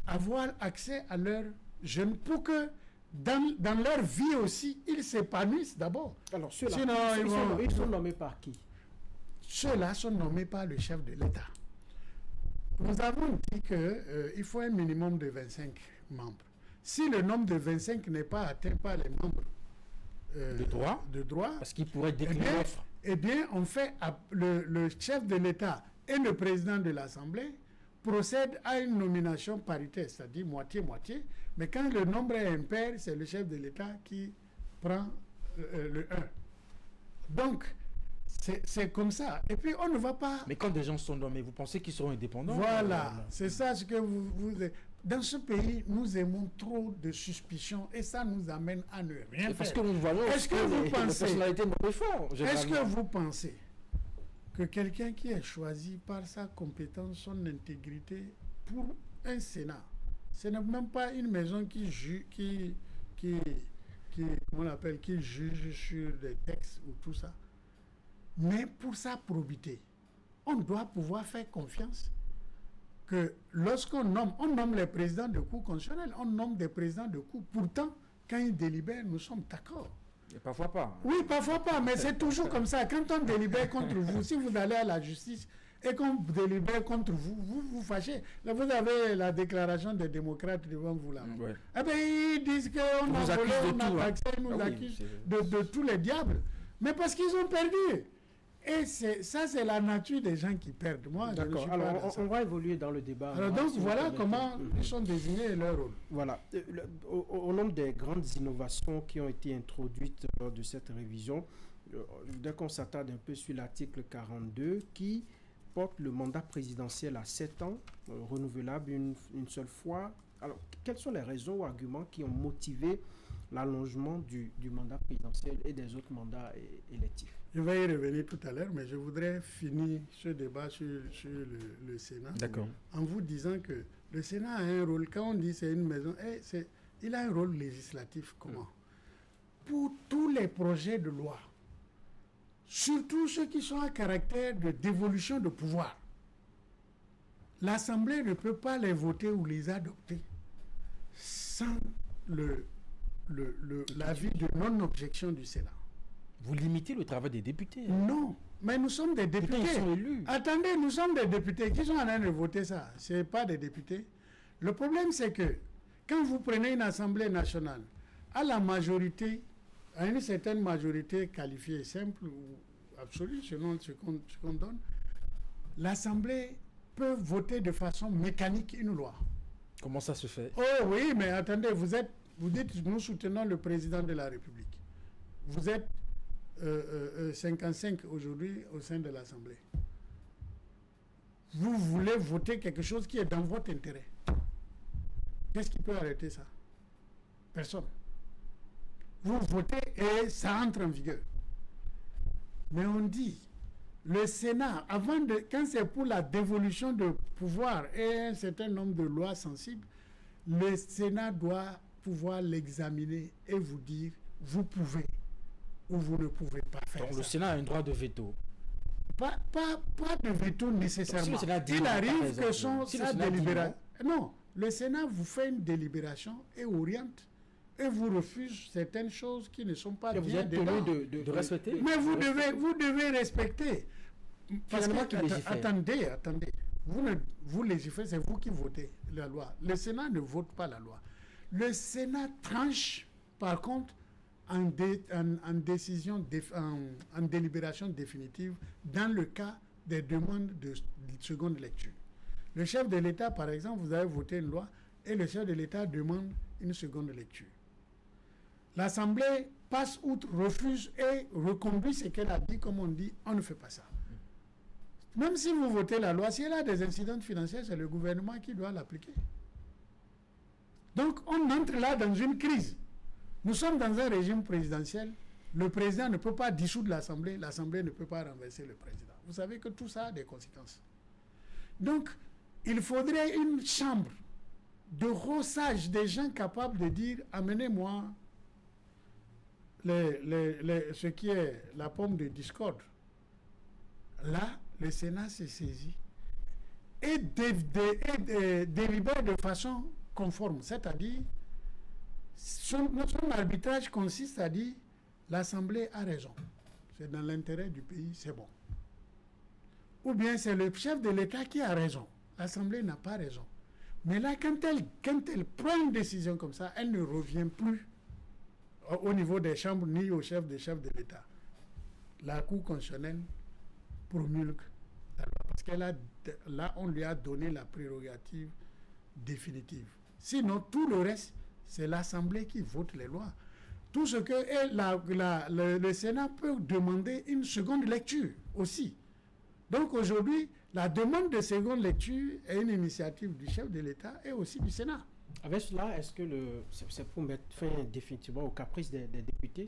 avoir accès à leurs jeunes pour que dans leur vie aussi, ils s'épanouissent d'abord. Alors, ceux-là, sinon, ils sont nommés par qui? Ceux-là sont nommés par le chef de l'État. Nous avons dit qu'il faut un minimum de 25 membres. Si le nombre de 25 n'est pas atteint par les membres de droit, parce qu'il pourrait décliner l'offre. Eh bien, on fait le chef de l'État et le président de l'Assemblée procèdent à une nomination paritaire, c'est-à-dire moitié-moitié. Mais quand le nombre est impair, c'est le chef de l'État qui prend le 1. Donc, c'est comme ça. Et puis, on ne va pas... Mais quand des gens sont nommés, vous pensez qu'ils seront indépendants? Voilà, c'est ça ce que vous... Dans ce pays, nous aimons trop de suspicions et ça nous amène à ne rien faire. Parce que nous voyons est-ce que vous pensez... Est-ce que vous pensez que quelqu'un qui est choisi par sa compétence, son intégrité pour un Sénat, ce n'est même pas une maison qui juge, qui juge sur des textes ou tout ça, mais pour sa probité, on doit pouvoir faire confiance que lorsqu'on nomme les présidents de cour constitutionnelle, on nomme des présidents de cour. Pourtant, quand ils délibèrent, nous sommes d'accord. Et parfois pas. Oui, parfois pas, mais c'est toujours comme ça. Quand on délibère contre vous, si vous allez à la justice et qu'on délibère contre vous, vous fâchez. Là, vous avez la déclaration des démocrates devant vous là. Ouais. Eh bien, ils disent qu'on a volé, on a taxé, ils nous accusent de tous les diables. Mais parce qu'ils ont perdu. Et ça, c'est la nature des gens qui perdent. Moi, d'accord. Alors, on va évoluer dans le débat. Alors, donc, voilà comment ils sont désignés et leur rôle. Voilà. Au nombre des grandes innovations qui ont été introduites lors de cette révision, je voudrais qu'on s'attarde un peu sur l'article 42 qui porte le mandat présidentiel à 7 ans, renouvelable une seule fois. Alors, quelles sont les raisons ou arguments qui ont motivé l'allongement du mandat présidentiel et des autres mandats électifs? Je vais y revenir tout à l'heure, mais je voudrais finir ce débat sur le Sénat en vous disant que le Sénat a un rôle, quand on dit c'est une maison, il a un rôle législatif. Comment? Pour tous les projets de loi, surtout ceux qui sont à caractère de dévolution de pouvoir, l'Assemblée ne peut pas les voter ou les adopter sans l'avis de non-objection du Sénat. Vous limitez le travail des députés. Non, mais nous sommes des députés. Ils sont élus. Attendez, nous sommes des députés. Qui sont en train de voter ça? Ce n'est pas des députés. Le problème, c'est que quand vous prenez une Assemblée nationale, à la majorité, à une certaine majorité qualifiée, simple ou absolue, selon ce qu'on donne, l'Assemblée peut voter de façon mécanique une loi. Comment ça se fait? Oh oui, mais attendez, vous dites, nous soutenons le président de la République. Vous êtes 55 aujourd'hui au sein de l'Assemblée. Vous voulez voter quelque chose qui est dans votre intérêt. Qu'est-ce qui peut arrêter ça? Personne. Vous votez et ça entre en vigueur. Mais on dit, le Sénat, quand c'est pour la dévolution de pouvoir et un certain nombre de lois sensibles, le Sénat doit pouvoir l'examiner et vous dire, vous pouvez ou vous ne pouvez pas faire ça. Donc le Sénat a un droit de veto. Pas de veto nécessairement. Si il arrive que sa délibération... Non, le Sénat vous fait une délibération et oriente et vous refuse certaines choses qui ne sont pas bien dedans. De respecter. Mais vous devez respecter. Parce que, attendez. Vous légiférez, c'est vous qui votez la loi. Le Sénat ne vote pas la loi. Le Sénat tranche, par contre, en délibération définitive dans le cas des demandes de seconde lecture. Le chef de l'État, par exemple, vous avez voté une loi et le chef de l'État demande une seconde lecture. L'Assemblée passe outre, refuse et reconduit ce qu'elle a dit, comme on dit, on ne fait pas ça. Même si vous votez la loi, si elle a des incidents financiers, c'est le gouvernement qui doit l'appliquer. Donc on entre là dans une crise. Nous sommes dans un régime présidentiel. Le président ne peut pas dissoudre l'Assemblée. L'Assemblée ne peut pas renverser le président. Vous savez que tout ça a des conséquences. Donc, il faudrait une chambre de gros sages, des gens capables de dire « Amenez-moi ce qui est la pomme de discorde ». Là, le Sénat s'est saisi et délibère de façon conforme, c'est-à-dire Son arbitrage consiste à dire l'Assemblée a raison. C'est dans l'intérêt du pays, c'est bon. Ou bien c'est le chef de l'État qui a raison. L'Assemblée n'a pas raison. Mais là, quand elle prend une décision comme ça, elle ne revient plus au niveau des chambres ni au chef de l'État. La Cour constitutionnelle promulgue la loi. Parce que là, on lui a donné la prérogative définitive. Sinon, tout le reste, c'est l'Assemblée qui vote les lois. Tout ce que le Sénat peut demander une seconde lecture aussi. Donc aujourd'hui, la demande de seconde lecture est une initiative du chef de l'État et aussi du Sénat. Avec cela, est-ce que c'est pour mettre fin définitivement aux caprices des députés?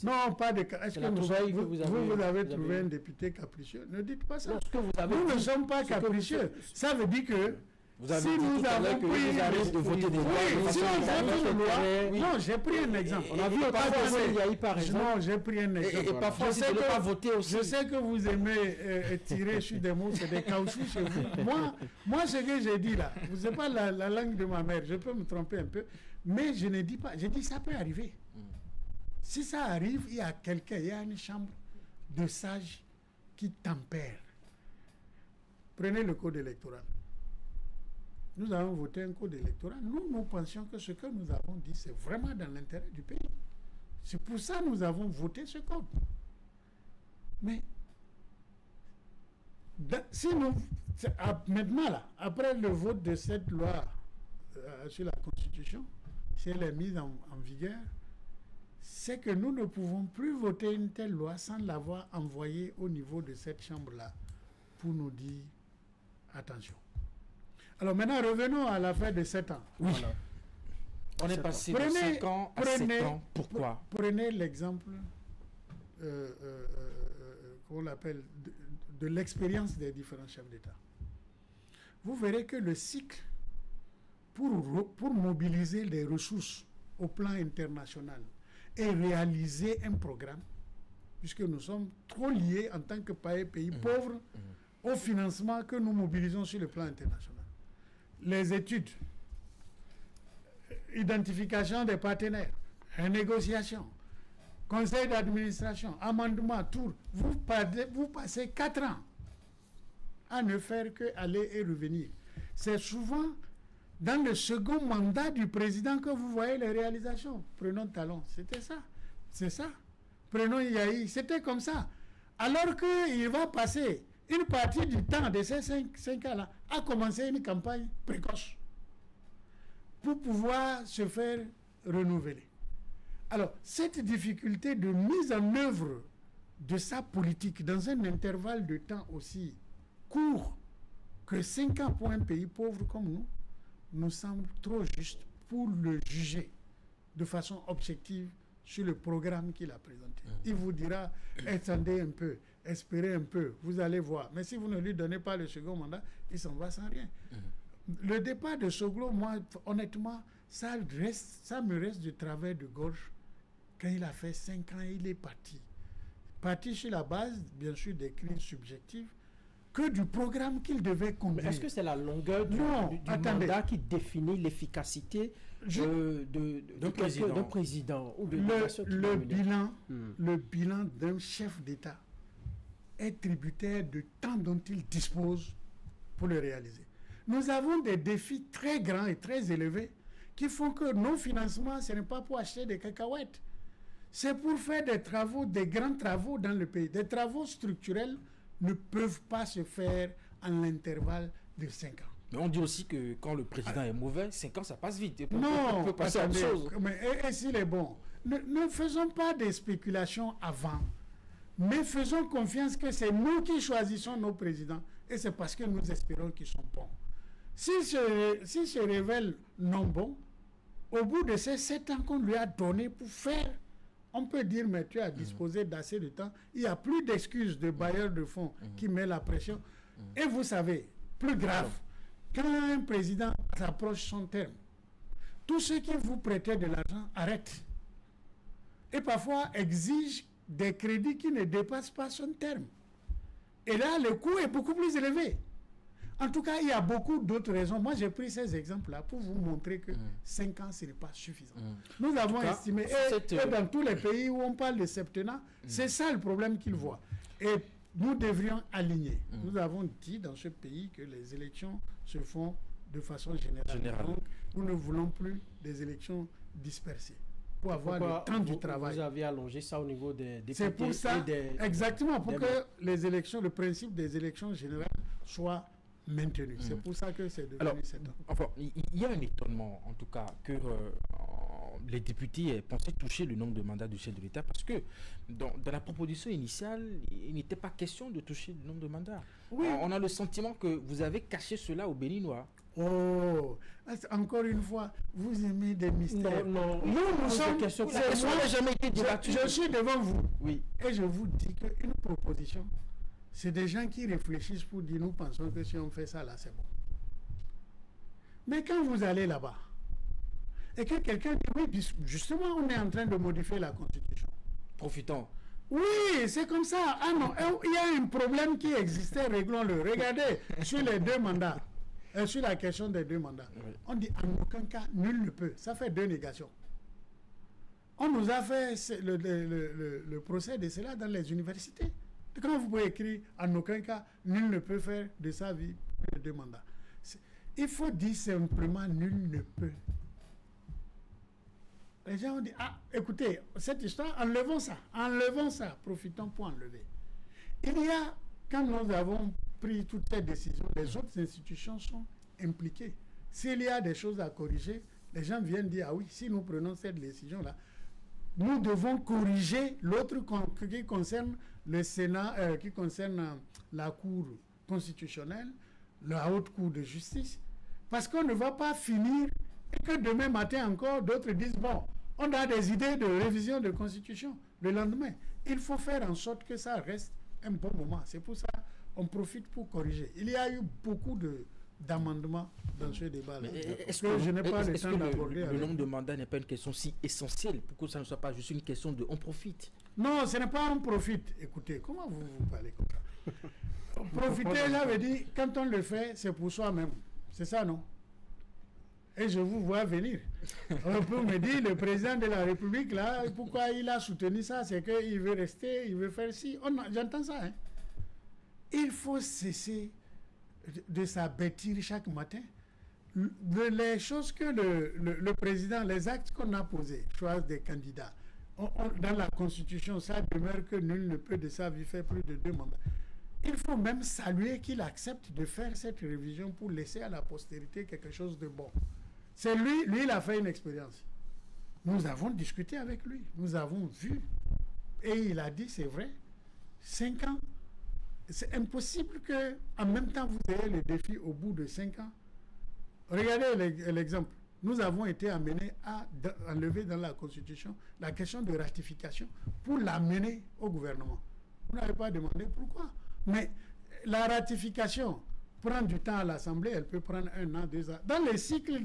Non, pas de caprices. Est-ce que vous avez trouvé un député capricieux? Ne dites pas ça. Non, nous ne sommes pas capricieux. Ça veut dire que vous avez dit tout à l'heure que vous avez de voter des lois. Si on vote une loi, non, j'ai pris un exemple. On a vu il y a eu par exemple. Non, j'ai pris un exemple. Et parfois, je sais que pas voter aussi. Je sais que vous aimez tirer sur des mots, c'est des caoutchoucs chez vous. Moi, ce que j'ai dit là, vous savez pas la langue de ma mère, je peux me tromper un peu, mais je ne dis pas, je dis ça peut arriver. Si ça arrive, il y a quelqu'un, il y a une chambre de sages qui tempère. Prenez le code électoral. Nous avons voté un code électoral. Nous pensions que ce que nous avons dit, c'est vraiment dans l'intérêt du pays. C'est pour ça que nous avons voté ce code. Mais, si nous, maintenant, là, après le vote de cette loi sur la Constitution, si elle est mise en vigueur, c'est que nous ne pouvons plus voter une telle loi sans l'avoir envoyée au niveau de cette chambre-là pour nous dire attention. Alors maintenant, revenons à l'affaire de 7 ans. Oui. Voilà. On est passé de 5 ans à 7 ans. Pourquoi? Prenez l'exemple, qu'on l'appelle, de l'expérience des différents chefs d'État. Vous verrez que le cycle, pour mobiliser les ressources au plan international et réaliser un programme, puisque nous sommes trop liés en tant que pays pauvre au financement que nous mobilisons sur le plan international. Les études, identification des partenaires, négociation, conseil d'administration, amendement, tout. Vous passez 4 ans à ne faire qu'aller et revenir. C'est souvent dans le second mandat du président que vous voyez les réalisations. Prenons Talon, c'était ça. C'est ça. Prenons Yahi, c'était comme ça. Alors qu'il va passer une partie du temps de ces 5 ans-là à commencer une campagne précoce pour pouvoir se faire renouveler. Alors, cette difficulté de mise en œuvre de sa politique dans un intervalle de temps aussi court que 5 ans pour un pays pauvre comme nous semble trop juste pour le juger de façon objective sur le programme qu'il a présenté. Il vous dira, attendez un peu, espérez un peu, vous allez voir. Mais si vous ne lui donnez pas le second mandat, il s'en va sans rien. Le départ de Soglo, moi, honnêtement, ça me reste du travail de gorge. Quand il a fait 5 ans, il est parti. Parti sur la base, bien sûr, des crises subjectives, que du programme qu'il devait conduire. Est-ce que c'est la longueur du mandat qui définit l'efficacité d'un président ou de le bilan d'un chef d'État est tributaire du temps dont il dispose pour le réaliser. Nous avons des défis très grands et très élevés qui font que nos financements, ce n'est pas pour acheter des cacahuètes. C'est pour faire des travaux, des grands travaux dans le pays. Des travaux structurels ne peuvent pas se faire en l'intervalle de 5 ans. Mais on dit aussi que quand le président est mauvais, 5 ans, ça passe vite. On peut passer à autre chose. Et s'il est bon, ne faisons pas des spéculations avant, mais faisons confiance que c'est nous qui choisissons nos présidents et c'est parce que nous espérons qu'ils sont bons. S'ils se révèlent non bons, au bout de ces 7 ans qu'on lui a donné pour faire, on peut dire, mais tu as disposé d'assez de temps, il n'y a plus d'excuses de bailleurs de fonds qui met la pression. Et vous savez, plus grave, quand un président approche son terme, tous ceux qui vous prêtaient de l'argent arrêtent. Et parfois exigent des crédits qui ne dépassent pas son terme. Et là, le coût est beaucoup plus élevé. En tout cas, il y a beaucoup d'autres raisons. Moi, j'ai pris ces exemples-là pour vous montrer que 5 ans, ce n'est pas suffisant. Nous avons estimé, et dans tous les pays où on parle de septennat, c'est ça le problème qu'ils voient. Et nous devrions aligner. Nous avons dit dans ce pays que les élections se font de façon générale. Donc, nous ne voulons plus des élections dispersées pour avoir le temps du travail. Vous avez allongé ça au niveau des députés. C'est pour ça, exactement, pour que les élections, le principe des élections générales soit maintenu. C'est pour ça que c'est devenu 7 ans. Enfin, il y a un étonnement, en tout cas, que les députés aient pensé toucher le nombre de mandats du chef de l'État, parce que dans la proposition initiale, il n'était pas question de toucher le nombre de mandats. Oui. On a le sentiment que vous avez caché cela aux Béninois. Oh, encore une fois, vous aimez des mystères. Non, nous sommes... La question n'a jamais été débattue. Je suis devant vous. Oui. Et je vous dis qu'une proposition, c'est des gens qui réfléchissent pour dire, nous pensons que si on fait ça là, c'est bon. Mais quand vous allez là-bas, et que quelqu'un dit, oui, justement, on est en train de modifier la Constitution. Profitons. Oui, c'est comme ça. Ah non, il y a un problème qui existait, réglons-le. Regardez, sur les 2 mandats, sur la question des 2 mandats, on dit en aucun cas, nul ne peut. Ça fait 2 négations. On nous a fait le procès de cela dans les universités. Quand vous pouvez écrire en aucun cas, nul ne peut faire de sa vie plus de 2 mandats. Il faut dire simplement nul ne peut. Les gens ont dit, ah, écoutez, cette histoire, enlevons ça, profitons pour enlever. Il y a, quand nous avons pris toutes ces décisions, les autres institutions sont impliquées. S'il y a des choses à corriger, les gens viennent dire, ah oui, si nous prenons cette décision-là, nous devons corriger l'autre qui concerne le Sénat, qui concerne la Cour constitutionnelle, la Haute Cour de justice, parce qu'on ne va pas finir et que demain matin encore, d'autres disent, bon, on a des idées de révision de constitution le lendemain. Il faut faire en sorte que ça reste un bon moment. C'est pour ça qu'on profite pour corriger. Il y a eu beaucoup d'amendements dans ce débat-là. Est-ce que je n'ai pas le temps d'aborder le nombre de mandats n'est pas une question si essentielle pour que ça ne soit pas juste une question de on profite? Non, ce n'est pas on profite. Écoutez, comment vous parlez comme ça? Profiter, j'avais dit, quand on le fait, c'est pour soi-même. C'est ça, non? Et je vous vois venir. On peut me dire, le président de la République, là, pourquoi il a soutenu ça? C'est qu'il veut rester, il veut faire ci. J'entends ça. Hein? Il faut cesser de s'abattre chaque matin. Les choses que le président, les actes qu'on a posés, choix des candidats, dans la Constitution, ça demeure que nul ne peut de sa vie faire plus de 2 mandats. Il faut même saluer qu'il accepte de faire cette révision pour laisser à la postérité quelque chose de bon. C'est lui, il a fait une expérience. Nous avons discuté avec lui, nous avons vu. Et il a dit, c'est vrai, 5 ans, c'est impossible qu'en même temps vous ayez le défi au bout de 5 ans. Regardez l'exemple. Nous avons été amenés à enlever dans la Constitution la question de ratification pour l'amener au gouvernement. Vous n'avez pas demandé pourquoi. Mais la ratification prend du temps à l'Assemblée, elle peut prendre 1 an, 2 ans. Dans les cycles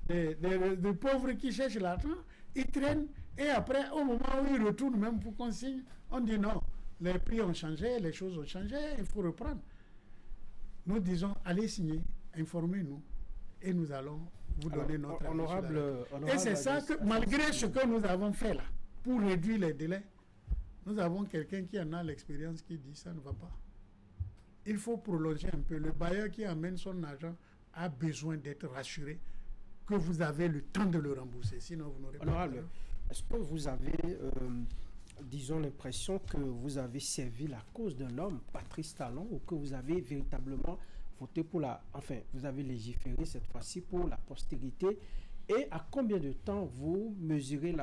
des pauvres qui cherchent l'argent, ils traînent et après, au moment où ils retournent, même pour qu'on signe, on dit non, les prix ont changé, les choses ont changé, il faut reprendre. Nous disons, allez signer, informez-nous et nous allons vous donner notre avis. Et c'est ça que, malgré ce que nous avons fait là, pour réduire les délais, nous avons quelqu'un qui en a l'expérience qui dit ça ne va pas. Il faut prolonger un peu. Le bailleur qui amène son argent a besoin d'être rassuré que vous avez le temps de le rembourser. Sinon, vous n'aurez pas. Est-ce que vous avez, disons, l'impression que vous avez servi la cause d'un homme, Patrice Talon, ou que vous avez véritablement voté pour enfin, vous avez légiféré cette fois-ci pour la postérité? Et à combien de temps vous mesurez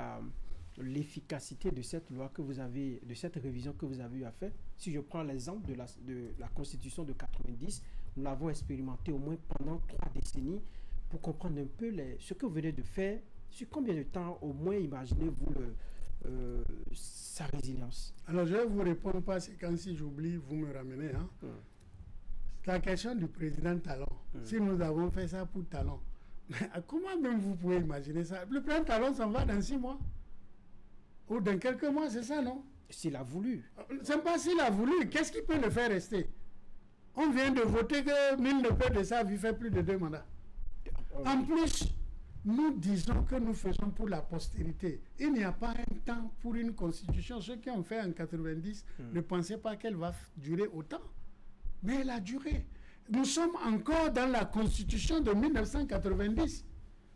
l'efficacité de cette loi que vous avez, de cette révision que vous avez eu à faire? Si je prends l'exemple de la Constitution de 90, nous l'avons expérimenté au moins pendant 3 décennies pour comprendre un peu ce que vous venez de faire. Sur combien de temps, au moins, imaginez-vous sa résilience? Alors, je vais vous répondre parce que quand si j'oublie, vous me ramenez. Hein? La question du président Talon. Si nous avons fait ça pour Talon, comment même vous pouvez imaginer ça? Le président Talon s'en va dans 6 mois. Ou dans quelques mois, c'est ça, non? S'il a voulu. C'est pas s'il a voulu. Qu'est-ce qui peut le faire rester? On vient de voter que nul ne peut de sa vie faire plus de 2 mandats. En plus, nous disons que nous faisons pour la postérité. Il n'y a pas un temps pour une constitution. Ceux qui ont fait en 90 ne pensaient pas qu'elle va durer autant. Mais elle a duré. Nous sommes encore dans la constitution de 1990.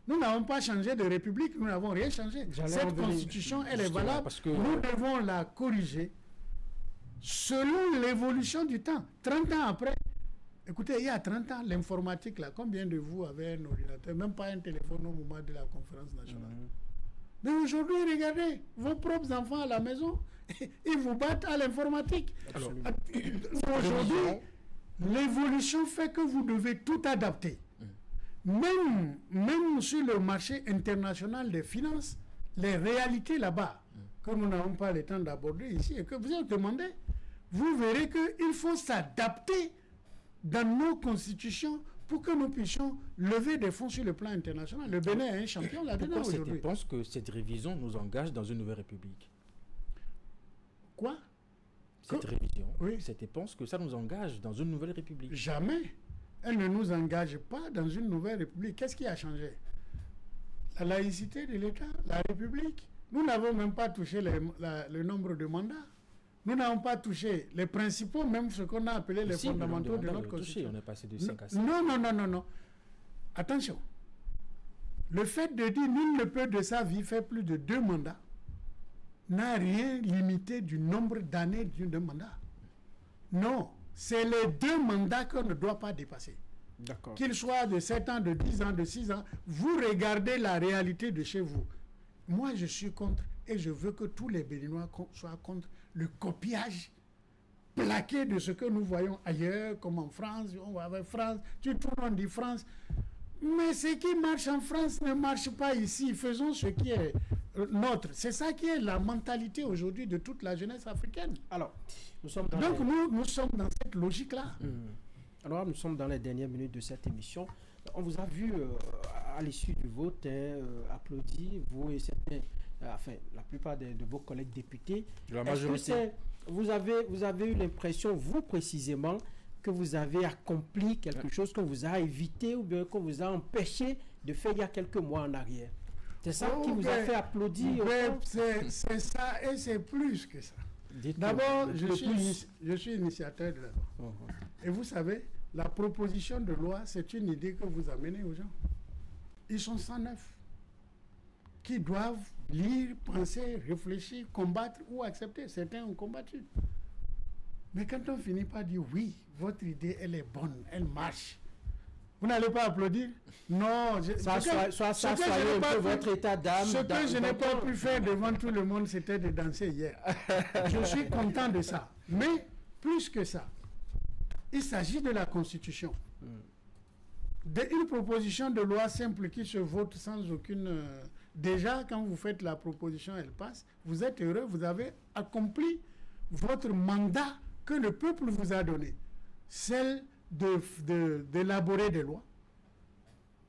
Nous n'avons pas changé de république, nous n'avons rien changé. Cette constitution, elle est valable. Parce que nous devons la corriger selon l'évolution du temps. 30 ans après, écoutez, il y a 30 ans, l'informatique, là, combien de vous avez un ordinateur, même pas un téléphone au moment de la conférence nationale. Mais aujourd'hui, regardez, vos propres enfants à la maison, ils vous battent à l'informatique. Aujourd'hui, l'évolution fait que vous devez tout adapter. Même sur le marché international des finances, les réalités là-bas, que nous n'avons pas le temps d'aborder ici, et que vous avez demandé, vous verrez qu'il faut s'adapter dans nos constitutions pour que nous puissions lever des fonds sur le plan international. Le Bénin est un champion là-dedans aujourd'hui. Pourquoi pense que cette révision nous engage dans une nouvelle république? Quoi? Cette révision, oui. Pense que ça nous engage dans une nouvelle république? Jamais. Elle ne nous engage pas dans une nouvelle république. Qu'est-ce qui a changé? La laïcité de l'État, la république. Nous n'avons même pas touché le nombre de mandats. Nous n'avons pas touché les principaux, même ce qu'on a appelé les fondamentaux de notre constitution. On est passé de 5 à 7. Non. Attention. Le fait de dire nul ne peut de sa vie faire plus de 2 mandats n'a rien limité du nombre d'années d'un mandat. Non. C'est les 2 mandats qu'on ne doit pas dépasser. Qu'ils soient de 7 ans, de 10 ans, de 6 ans, vous regardez la réalité de chez vous. Moi, je suis contre, et je veux que tous les Béninois soient contre le copiage plaqué de ce que nous voyons ailleurs, comme en France. On va avec France, tout le monde dit France. Mais ce qui marche en France ne marche pas ici. Faisons ce qui est nôtre. C'est ça qui est la mentalité aujourd'hui de toute la jeunesse africaine. Alors, nous sommes dans nous sommes dans cette logique-là. Alors, nous sommes dans les dernières minutes de cette émission. On vous a vu à l'issue du vote applaudir, vous et la plupart de vos collègues députés. La majorité. Vous avez eu l'impression, vous précisément, que vous avez accompli quelque chose qu'on vous a évité ou bien qu'on vous a empêché de faire il y a quelques mois en arrière? C'est ça qui vous a fait applaudir? C'est ça et c'est plus que ça. D'abord, je suis initiateur de la loi. Et vous savez, la proposition de loi, c'est une idée que vous amenez aux gens. Ils sont 109 qui doivent lire, penser, réfléchir, combattre ou accepter. Certains ont combattu. Mais quand on finit par dire oui, votre idée, elle est bonne, elle marche, vous n'allez pas applaudir? Non. Soyez un peu votre état d'âme. Ce que je n'ai pas pu faire devant tout le monde, c'était de danser hier. Je suis content de ça. Mais plus que ça, il s'agit de la Constitution. Une proposition de loi simple qui se vote sans aucune... déjà, quand vous faites la proposition, elle passe. Vous êtes heureux, vous avez accompli votre mandat que le peuple vous a donné. Celle d'élaborer des lois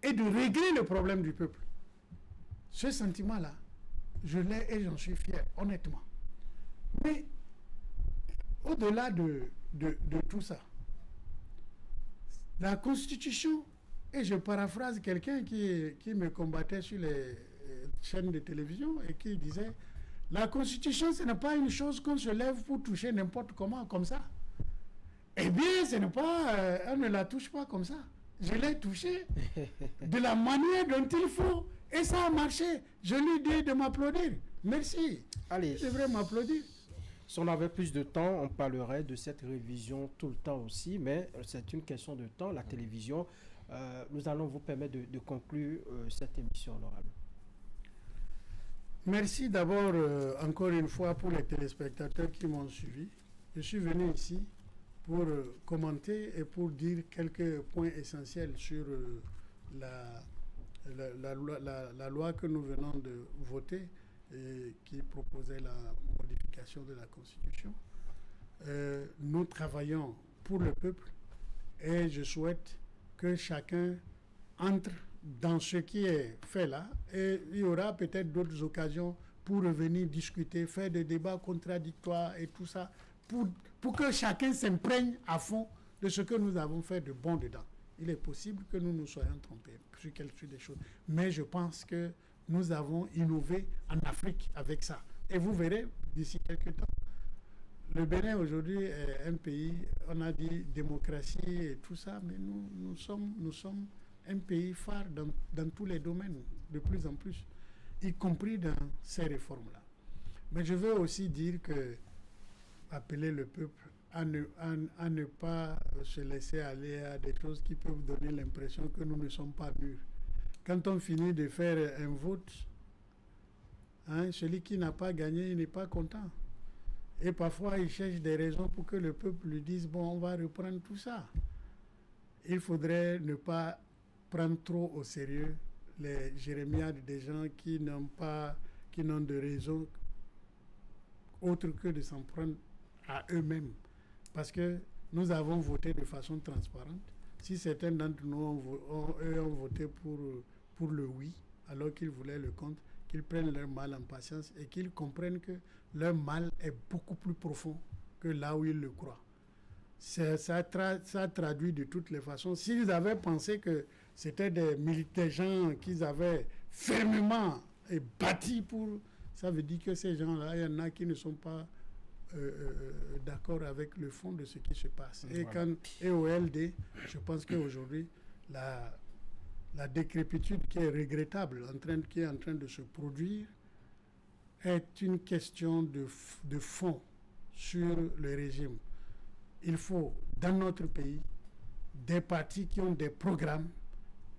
et de régler le problème du peuple. Ce sentiment-là, je l'ai et j'en suis fier, honnêtement. Mais au-delà de tout ça, la Constitution, et je paraphrase quelqu'un qui me combattait sur les chaînes de télévision et qui disait, la Constitution, ce n'est pas une chose qu'on se lève pour toucher n'importe comment, comme ça. Eh bien, ce n'est pas, on ne la touche pas comme ça. Je l'ai touchée de la manière dont il faut. Et ça a marché. Je lui dis de m'applaudir. Merci. Allez. Je devrais m'applaudir. Si on avait plus de temps, on parlerait de cette révision tout le temps aussi. Mais c'est une question de temps. La télévision, nous allons vous permettre de conclure cette émission, honorable. Merci d'abord, encore une fois, pour les téléspectateurs qui m'ont suivi. Je suis venu ici pour commenter et pour dire quelques points essentiels sur la loi que nous venons de voter et qui proposait la modification de la Constitution. Nous travaillons pour le peuple et je souhaite que chacun entre dans ce qui est fait là, et il y aura peut-être d'autres occasions pour revenir discuter, faire des débats contradictoires et tout ça, pour que chacun s'imprègne à fond de ce que nous avons fait de bon dedans. Il est possible que nous nous soyons trompés sur quelques des choses. Mais je pense que nous avons innové en Afrique avec ça. Et vous verrez, d'ici quelques temps, le Bénin aujourd'hui est un pays, on a dit démocratie et tout ça, mais nous sommes un pays phare dans tous les domaines, de plus en plus, y compris dans ces réformes-là. Mais je veux aussi dire que, appeler le peuple à ne pas se laisser aller à des choses qui peuvent donner l'impression que nous ne sommes pas mûrs. Quand on finit de faire un vote, celui qui n'a pas gagné, il n'est pas content. Et parfois, il cherche des raisons pour que le peuple lui dise, bon, on va reprendre tout ça. Il faudrait ne pas prendre trop au sérieux les jérémiades des gens qui n'ont de raison autre que de s'en prendre à eux-mêmes. Parce que nous avons voté de façon transparente. Si certains d'entre nous ont voté pour le oui, alors qu'ils voulaient le contre, qu'ils prennent leur mal en patience et qu'ils comprennent que leur mal est beaucoup plus profond que là où ils le croient. Ça traduit de toutes les façons. S'ils avaient pensé que c'était des gens qu'ils avaient fermement bâtis pour... Ça veut dire que ces gens-là, il y en a qui ne sont pas d'accord avec le fond de ce qui se passe. Et au LD, je pense qu'aujourd'hui, la décrépitude qui est regrettable, qui est en train de se produire, est une question de fond sur le régime. Il faut, dans notre pays, des partis qui ont des programmes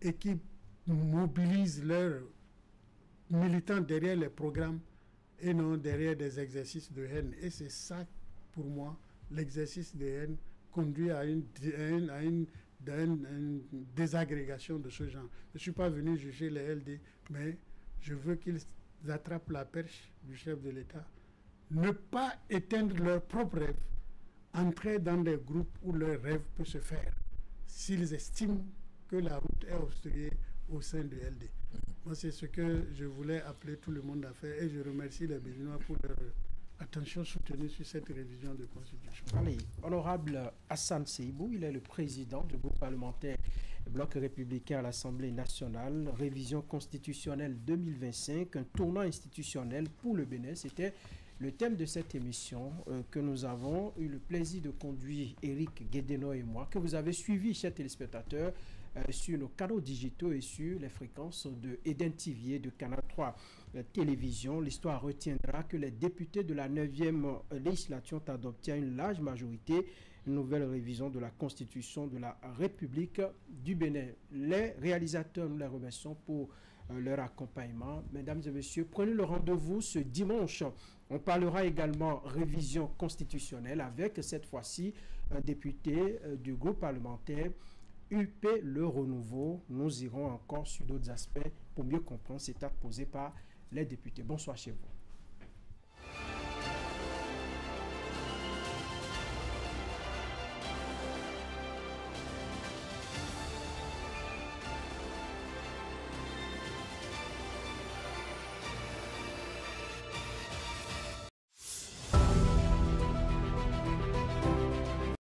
et qui mobilisent leurs militants derrière les programmes et non derrière des exercices de haine. Et c'est ça, pour moi, l'exercice de haine conduit à une désagrégation de ce genre. Je ne suis pas venu juger les LD, mais je veux qu'ils attrapent la perche du chef de l'État. Ne pas éteindre leurs propres rêves, entrer dans des groupes où leur rêve peut se faire, s'ils estiment que la route est obstruée au sein de LD. Moi, c'est ce que je voulais appeler tout le monde à faire et je remercie les Béninois pour leur attention soutenue sur cette révision de constitution. Allez, honorable Hassan Seibou, il est le président du groupe parlementaire Bloc républicain à l'Assemblée nationale. Révision constitutionnelle 2025, un tournant institutionnel pour le Bénin. C'était le thème de cette émission que nous avons eu le plaisir de conduire, Éric Guédeno et moi, que vous avez suivi, chers téléspectateurs, sur nos canaux digitaux et sur les fréquences de Eden TV et de Canal 3 Télévision. L'histoire retiendra que les députés de la 9e législature ont adopté à une large majorité une nouvelle révision de la Constitution de la République du Bénin. Les réalisateurs, nous les remercions pour leur accompagnement. Mesdames et messieurs, prenez le rendez-vous ce dimanche. On parlera également révision constitutionnelle avec cette fois-ci un député du groupe parlementaire UP Le Renouveau. Nous irons encore sur d'autres aspects pour mieux comprendre cet acte posé par les députés. Bonsoir chez vous.